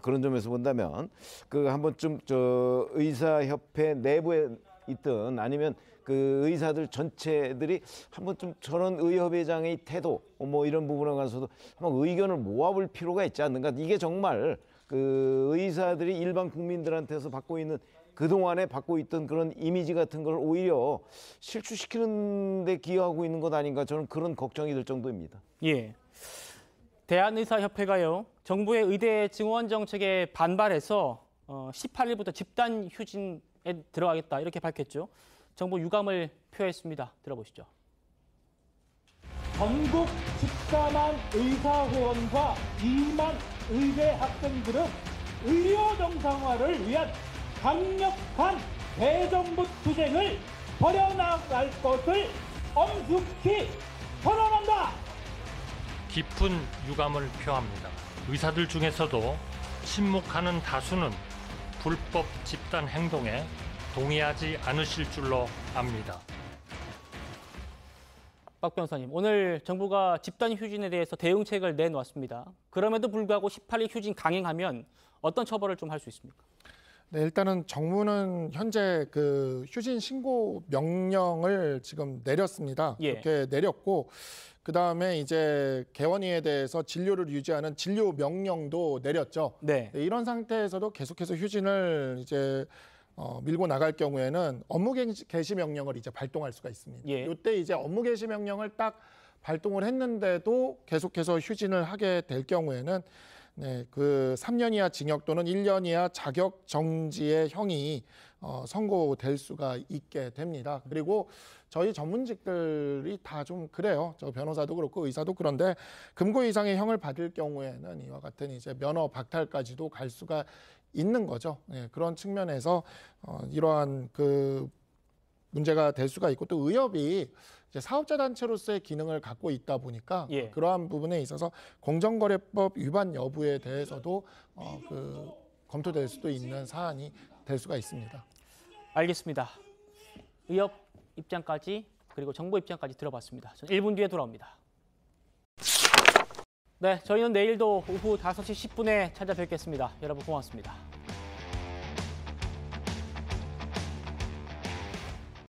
그런 점에서 본다면 그 한번쯤 저 의사협회 내부에 있든 아니면 그 의사들 전체들이 한번쯤 저런 의협회장의 태도 뭐 이런 부분에 관해서도 한번 의견을 모아볼 필요가 있지 않는가. 이게 정말 그 의사들이 일반 국민들한테서 받고 있는 그동안에 받고 있던 그런 이미지 같은 걸 오히려 실추시키는 데 기여하고 있는 것 아닌가 저는 그런 걱정이 들 정도입니다. 예. 대한의사협회가요. 정부의 의대 증원 정책에 반발해서 18일부터 집단 휴진에 들어가겠다 이렇게 밝혔죠. 정부 유감을 표했습니다. 들어보시죠. 전국 14만 의사회원과 2만 의대 학생들은 의료 정상화를 위한 강력한 대정부 투쟁을 벌여나갈 것을 엄숙히 선언한다. 깊은 유감을 표합니다. 의사들 중에서도 침묵하는 다수는 불법 집단 행동에 동의하지 않으실 줄로 압니다. 박 변호사님, 오늘 정부가 집단 휴진에 대해서 대응책을 내놓았습니다. 그럼에도 불구하고 18일 휴진 강행하면 어떤 처벌을 좀 할 수 있습니까? 네, 일단은 정부는 현재 그 휴진 신고 명령을 지금 내렸습니다. 예. 이렇게 내렸고 그다음에 이제 개원위에 대해서 진료를 유지하는 진료 명령도 내렸죠. 네. 네, 이런 상태에서도 계속해서 휴진을 이제 밀고 나갈 경우에는 업무 개시 명령을 이제 발동할 수가 있습니다. 예. 이때 이제 업무 개시 명령을 딱 발동을 했는데도 계속해서 휴진을 하게 될 경우에는 네, 그 3년 이하 징역 또는 1년 이하 자격 정지의 형이 선고될 수가 있게 됩니다. 그리고 저희 전문직들이 다 좀 그래요. 저 변호사도 그렇고 의사도 그런데 금고 이상의 형을 받을 경우에는 이와 같은 이제 면허 박탈까지도 갈 수가 있는 거죠. 네, 그런 측면에서 이러한 그 문제가 될 수가 있고 또 의협이 이제 사업자 단체로서의 기능을 갖고 있다 보니까 예. 그러한 부분에 있어서 공정거래법 위반 여부에 대해서도 그 검토될 수도 있는 사안이 될 수가 있습니다. 알겠습니다. 의협 입장까지 그리고 정부 입장까지 들어봤습니다. 저는 1분 뒤에 돌아옵니다. 네, 저희는 내일도 오후 5시 10분에 찾아뵙겠습니다. 여러분 고맙습니다.